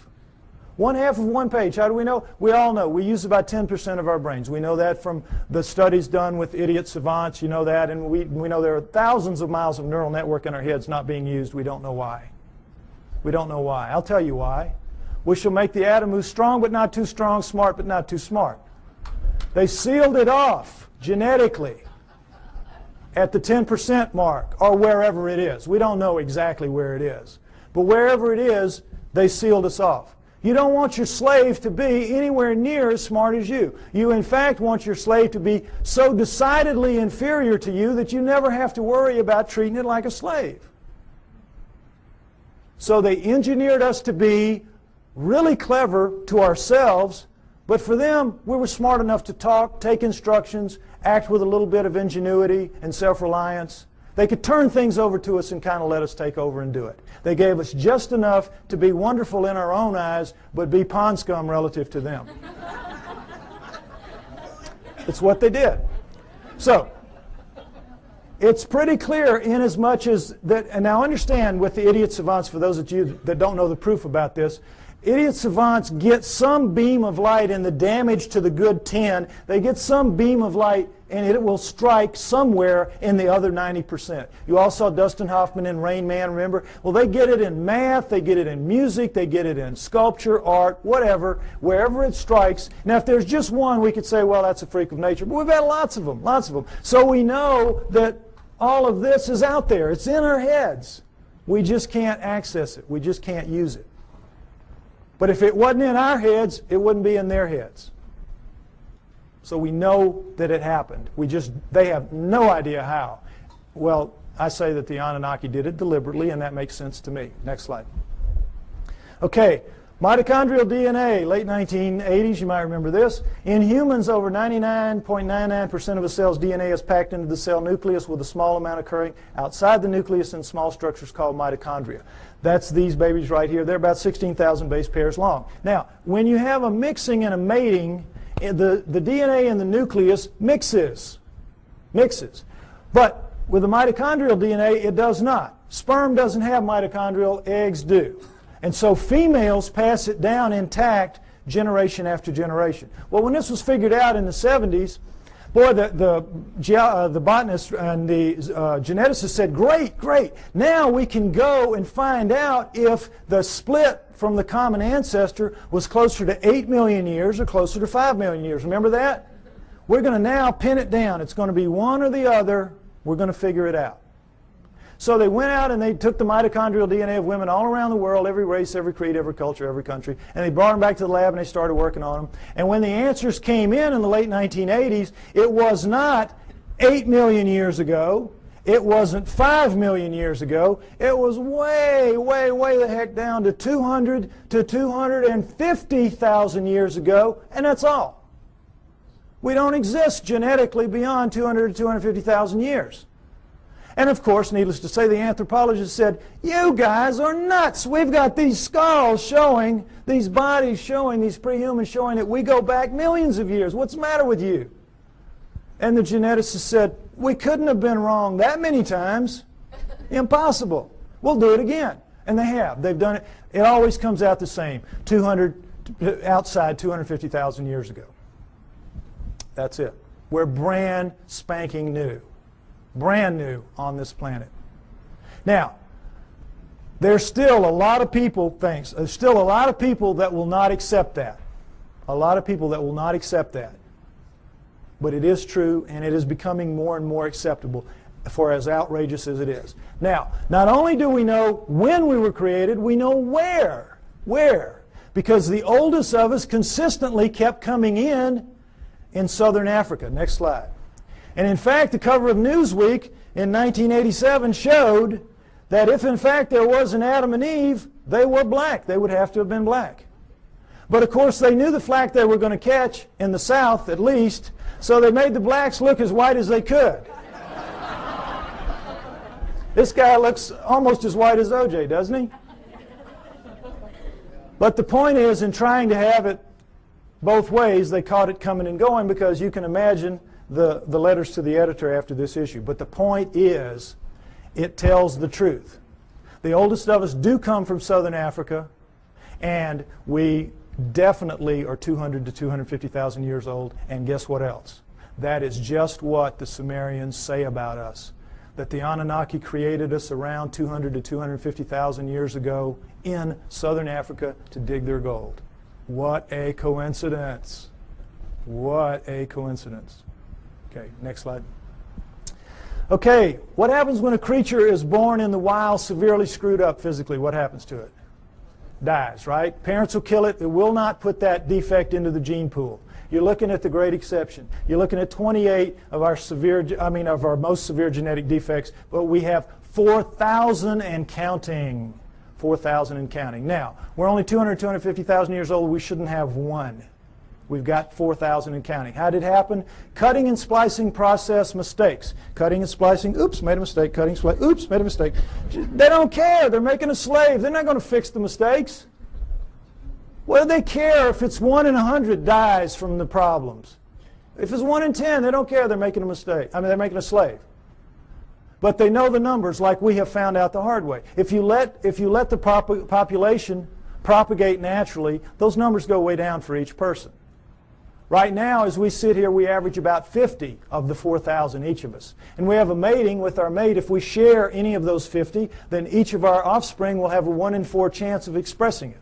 1/2 of 1 page. How do we know? We all know. We use about 10% of our brains. We know that from the studies done with idiot savants. You know that. And we know there are thousands of miles of neural network in our heads not being used. We don't know why. We don't know why. I'll tell you why. We shall make the atom who's strong but not too strong, smart but not too smart. They sealed it off genetically at the 10% mark or wherever it is. We don't know exactly where it is. But wherever it is, they sealed us off. You don't want your slave to be anywhere near as smart as you. You, in fact, want your slave to be so decidedly inferior to you that you never have to worry about treating it like a slave. So they engineered us to be really clever to ourselves, but for them, we were smart enough to talk, take instructions, act with a little bit of ingenuity and self-reliance. They could turn things over to us and kind of let us take over and do it. They gave us just enough to be wonderful in our own eyes, but be pond scum relative to them. It's what they did. So, it's pretty clear in as much as that, and now understand with the idiot savants, for those of you that don't know the proof about this, idiot savants get some beam of light in the damage to the good 10. They get some beam of light and it will strike somewhere in the other 90%. You all saw Dustin Hoffman in Rain Man, remember? Well, they get it in math, they get it in music, they get it in sculpture, art, whatever, wherever it strikes. Now, if there's just one, we could say, well, that's a freak of nature. But we've had lots of them, lots of them. So we know that all of this is out there. It's in our heads. We just can't access it. We just can't use it. But if it wasn't in our heads, it wouldn't be in their heads. So we know that it happened. They have no idea how. Well, I say that the Anunnaki did it deliberately, and that makes sense to me. Next slide. Okay, mitochondrial DNA, late 1980s, you might remember this. In humans, over 99.99% of a cell's DNA is packed into the cell nucleus, with a small amount occurring outside the nucleus in small structures called mitochondria. That's these babies right here. They're about 16,000 base pairs long. Now, when you have a mixing and a mating, the DNA in the nucleus mixes. But with the mitochondrial DNA, it does not. Sperm doesn't have mitochondrial, eggs do. And so females pass it down intact generation after generation. Well, when this was figured out in the 70s, boy, the botanists and the geneticists said, great. Now we can go and find out if the split from the common ancestor was closer to 8 million years or closer to 5 million years. Remember that? We're going to now pin it down. It's going to be one or the other. We're going to figure it out. So they went out and they took the mitochondrial DNA of women all around the world, every race, every creed, every culture, every country, and they brought them back to the lab and they started working on them. And when the answers came in the late 1980s, it was not 8 million years ago. It wasn't 5 million years ago. It was way the heck down to 200 to 250,000 years ago, and that's all. We don't exist genetically beyond 200 to 250,000 years. And of course, needless to say, the anthropologists said, you guys are nuts. We've got these skulls showing, these bodies showing, these prehumans showing that we go back millions of years. What's the matter with you? And the geneticists said, we couldn't have been wrong that many times. Impossible. We'll do it again. And they have. They've done it. It always comes out the same. Outside 250,000 years ago. That's it. We're brand spanking new. Brand new on this planet. Now, there's still a lot of people, there's still a lot of people that will not accept that. A lot of people that will not accept that. But it is true, and it is becoming more and more acceptable, for as outrageous as it is. Now, not only do we know when we were created, we know where. Where? Because the oldest of us consistently kept coming in southern Africa. Next slide. And in fact, the cover of Newsweek in 1987 showed that if in fact there was an Adam and Eve, they were black. They would have to have been black. But of course they knew the flack they were going to catch, in the South at least, so they made the blacks look as white as they could. This guy looks almost as white as OJ, doesn't he? But the point is, in trying to have it both ways, they caught it coming and going, because you can imagine the letters to the editor after this issue. But the point is, it tells the truth. The oldest of us do come from southern Africa, and we definitely are 200 to 250,000 years old. And guess what else? That is just what the Sumerians say about us. That the Anunnaki created us around 200 to 250,000 years ago in southern Africa to dig their gold. What a coincidence. What a coincidence. Okay, next slide. Okay, what happens when a creature is born in the wild severely screwed up physically? What happens to it? Dies, right? Parents will kill it. It will not put that defect into the gene pool. You're looking at the great exception. You're looking at 28 of our most severe genetic defects, but we have 4,000 and counting. 4,000 and counting. Now, we're only 200, 250,000 years old. We shouldn't have one. We've got 4,000 and counting. How did it happen? Cutting and splicing process mistakes. Cutting and splicing, oops, made a mistake. Cutting, splicing, oops, made a mistake. They don't care. They're making a slave. They're not going to fix the mistakes. What do they care if it's 1 in 100 dies from the problems? If it's 1 in 10, they don't care. They're making a mistake. They're making a slave. But they know the numbers, like we have found out the hard way. If you let the population propagate naturally, those numbers go way down for each person. Right now, as we sit here, we average about 50 of the 4,000, each of us. And we have a mating with our mate. If we share any of those 50, then each of our offspring will have a 1 in 4 chance of expressing it.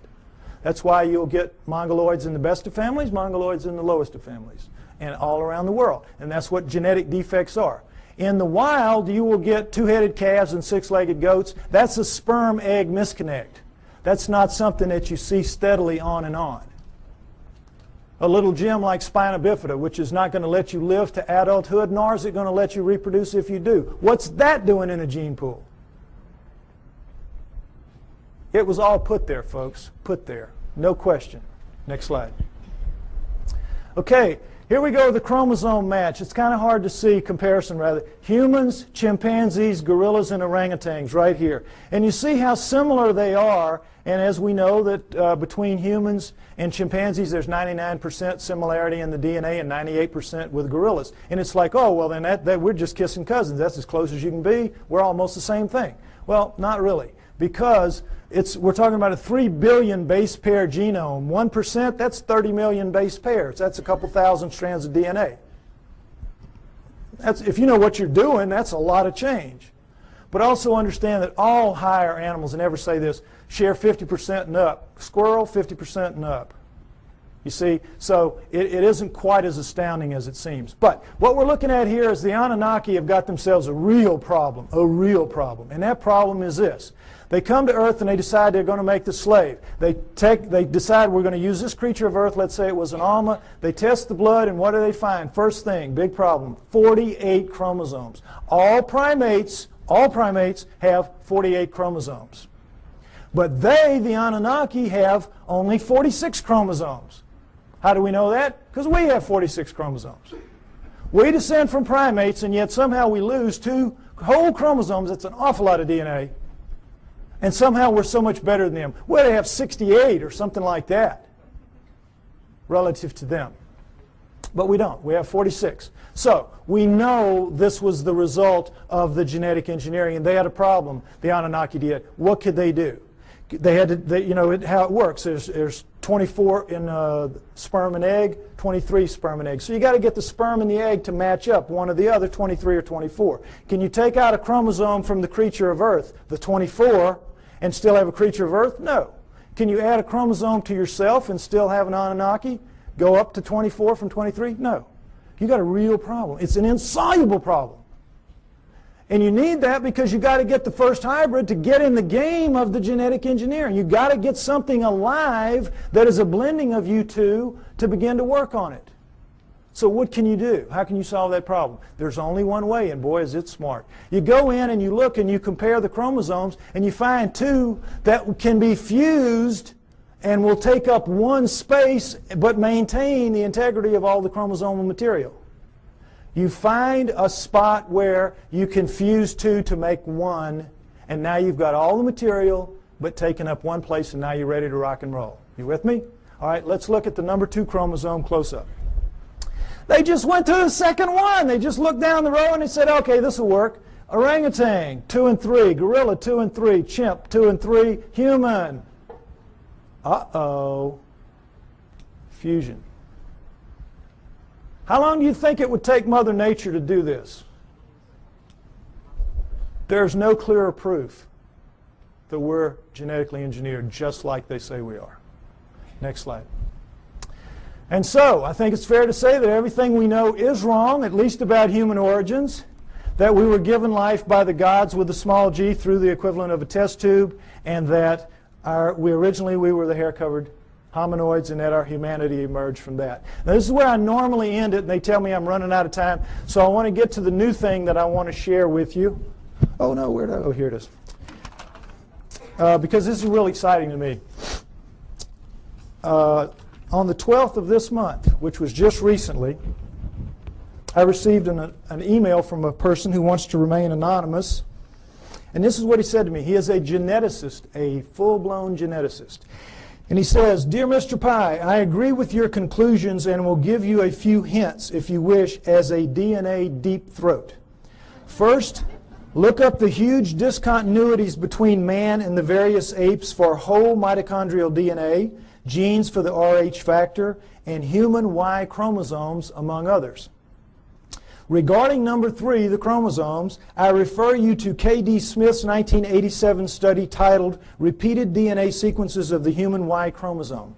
That's why you'll get mongoloids in the best of families, mongoloids in the lowest of families, and all around the world. And that's what genetic defects are. In the wild, you will get 2-headed calves and 6-legged goats. That's a sperm-egg misconnect. That's not something that you see steadily on and on. A little gem like spina bifida, which is not going to let you live to adulthood, nor is it going to let you reproduce if you do. What's that doing in a gene pool? It was all put there, folks. Put there. No question. Next slide. Okay, here we go with the chromosome match. It's kind of hard to see, comparison rather. Humans, chimpanzees, gorillas, and orangutans right here. And you see how similar they are. And as we know that between humans and chimpanzees, there's 99% similarity in the DNA and 98% with gorillas. And it's like, oh, well, then that we're just kissing cousins. That's as close as you can be. We're almost the same thing. Well, not really. Because we're talking about a 3 billion base pair genome. 1%, that's 30 million base pairs. That's a couple thousand strands of DNA. If you know what you're doing, that's a lot of change. But also understand that all higher animals, and never say this, share 50% and up. Squirrel, 50% and up. You see, so it isn't quite as astounding as it seems. But what we're looking at here is the Anunnaki have got themselves a real problem. And that problem is this. They come to Earth and they decide they're going to make the slave. They decide we're going to use this creature of Earth, let's say it was an Alma. They test the blood, and what do they find? First thing, big problem, 48 chromosomes. All primates have 48 chromosomes. But they, the Anunnaki, have only 46 chromosomes. How do we know that? Because we have 46 chromosomes. We descend from primates, and yet somehow we lose 2 whole chromosomes. That's an awful lot of DNA. And somehow we're so much better than them. Well, they have 68 or something like that relative to them. But we don't. We have 46. So we know this was the result of the genetic engineering, and they had a problem, the Anunnaki did. What could they do? They had to, you know how it works. There's 24 in sperm and egg, 23 sperm and egg. So you got to get the sperm and the egg to match up, one or the other, 23 or 24. Can you take out a chromosome from the creature of Earth, the 24, and still have a creature of Earth? No. Can you add a chromosome to yourself and still have an Anunnaki? Go up to 24 from 23? No. You got a real problem. It's an insoluble problem. And you need that because you got to get the first hybrid to get in the game of the genetic engineering. You got to get something alive that is a blending of you two to begin to work on it. So what can you do? How can you solve that problem? There's only one way, and boy is it smart. You go in and you look and you compare the chromosomes and you find 2 that can be fused and will take up one space but maintain the integrity of all the chromosomal material. You find a spot where you can fuse 2 to make 1, and now you've got all the material but taken up one place, and now you're ready to rock and roll. You with me? All right, let's look at the number 2 chromosome close up. They just went to the second one. They just looked down the row and they said, okay, this will work. Orangutan, 2 and 3. Gorilla, 2 and 3. Chimp, 2 and 3. Human. Uh-oh. Fusion. How long do you think it would take Mother Nature to do this? There's no clearer proof that we're genetically engineered just like they say we are. Next slide. And so, I think it's fair to say that everything we know is wrong, at least about human origins, that we were given life by the gods with a small g through the equivalent of a test tube, and that originally we were the hair-covered hominoids, and that our humanity emerged from that. Now, this is where I normally end it, and they tell me I'm running out of time, so I want to get to the new thing that I want to share with you. Oh, no, where did I? Oh, here it is. Because this is really exciting to me. On the 12th of this month, which was just recently, I received an email from a person who wants to remain anonymous. And this is what he said to me. He is a geneticist, a full-blown geneticist. And he says, "Dear Mr. Pye, I agree with your conclusions and will give you a few hints, if you wish, as a DNA deep throat. First, look up the huge discontinuities between man and the various apes for whole mitochondrial DNA, genes for the Rh factor, and human Y chromosomes, among others. Regarding number 3, the chromosomes, I refer you to K.D. Smith's 1987 study titled Repeated DNA Sequences of the Human Y Chromosome.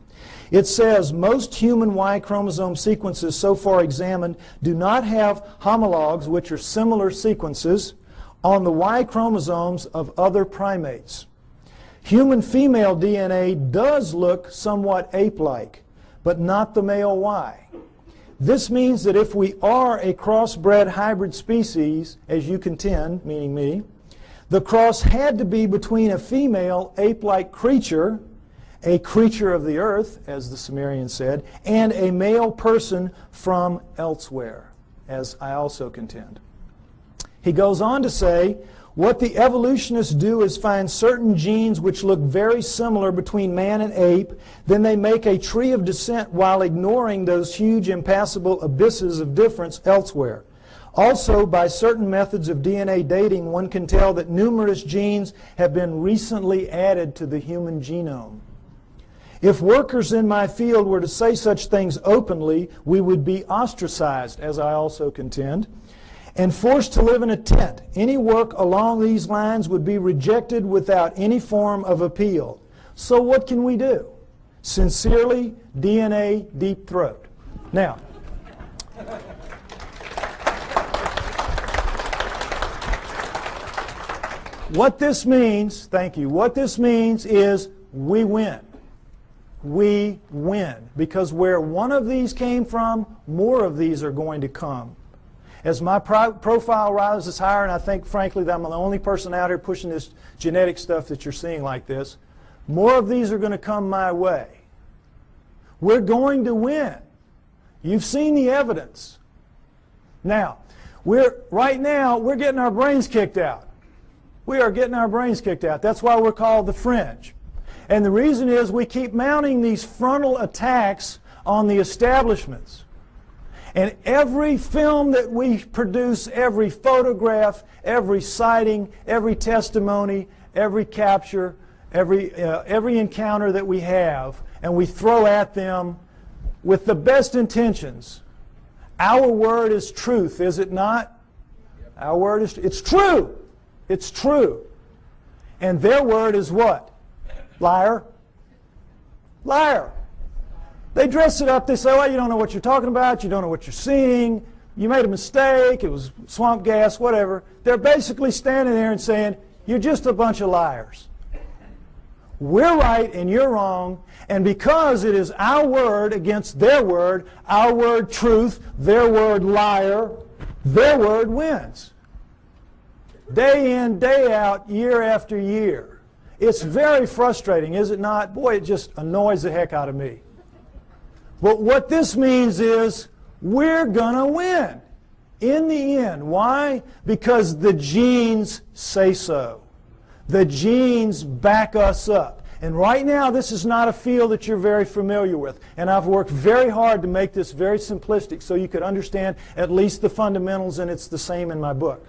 It says most human Y chromosome sequences so far examined do not have homologs, which are similar sequences, on the Y chromosomes of other primates. Human female DNA does look somewhat ape-like, but not the male Y. This means that if we are a crossbred hybrid species, as you contend, meaning me, the cross had to be between a female ape-like creature, a creature of the earth, as the Sumerians said, and a male person from elsewhere, as I also contend. He goes on to say, what the evolutionists do is find certain genes which look very similar between man and ape, then they make a tree of descent while ignoring those huge impassable abysses of difference elsewhere. Also, by certain methods of DNA dating, one can tell that numerous genes have been recently added to the human genome. If workers in my field were to say such things openly, we would be ostracized, as I also contend, and forced to live in a tent. Any work along these lines would be rejected without any form of appeal. So what can we do? Sincerely, DNA Deep Throat. Now, what this means, thank you, what this means is we win. We win. Because where one of these came from, more of these are going to come. As my profile rises higher, and I think, frankly, that I'm the only person out here pushing this genetic stuff that you're seeing like this, more of these are going to come my way. We're going to win. You've seen the evidence. Now, right now, we're getting our brains kicked out. We are getting our brains kicked out. That's why we're called the fringe. And the reason is we keep mounting these frontal attacks on the establishments. And every film that we produce, every photograph, every sighting, every testimony, every capture, every encounter that we have, and we throw at them with the best intentions. Our word is truth, is it not? Our word is, it's true. It's true. And their word is what? Liar. Liar. They dress it up. They say, well, you don't know what you're talking about. You don't know what you're seeing. You made a mistake. It was swamp gas, whatever. They're basically standing there and saying, you're just a bunch of liars. We're right and you're wrong. And because it is our word against their word, our word truth, their word liar, their word wins. Day in, day out, year after year. It's very frustrating, is it not? Boy, it just annoys the heck out of me. But what this means is we're going to win in the end. Why? Because the genes say so. The genes back us up. And right now, this is not a field that you're very familiar with. And I've worked very hard to make this very simplistic so you could understand at least the fundamentals, and it's the same in my book.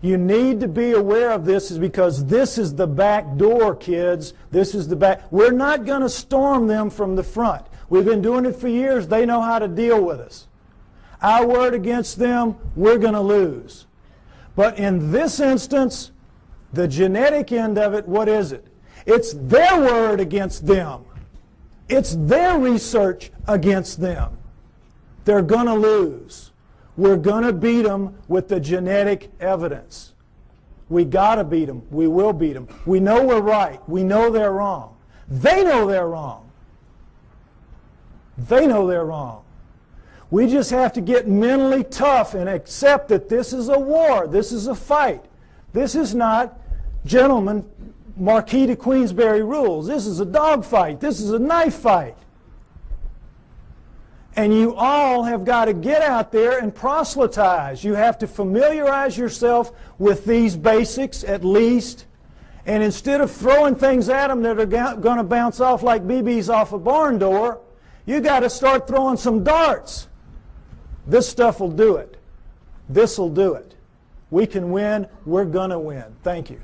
You need to be aware of this is because this is the back door, kids. This is the back. We're not going to storm them from the front. We've been doing it for years. They know how to deal with us. Our word against them, we're going to lose. But in this instance, the genetic end of it, what is it? It's their word against them. It's their research against them. They're going to lose. We're going to beat them with the genetic evidence. We got to beat them. We will beat them. We know we're right. We know they're wrong. They know they're wrong. They know they're wrong. We just have to get mentally tough and accept that this is a war. This is a fight. This is not, gentlemen, Marquis de Queensberry rules. This is a dog fight. This is a knife fight. And you all have got to get out there and proselytize. You have to familiarize yourself with these basics at least. And instead of throwing things at them that are going to bounce off like BBs off a barn door, you got to start throwing some darts. This stuff will do it. This will do it. We can win. We're going to win. Thank you.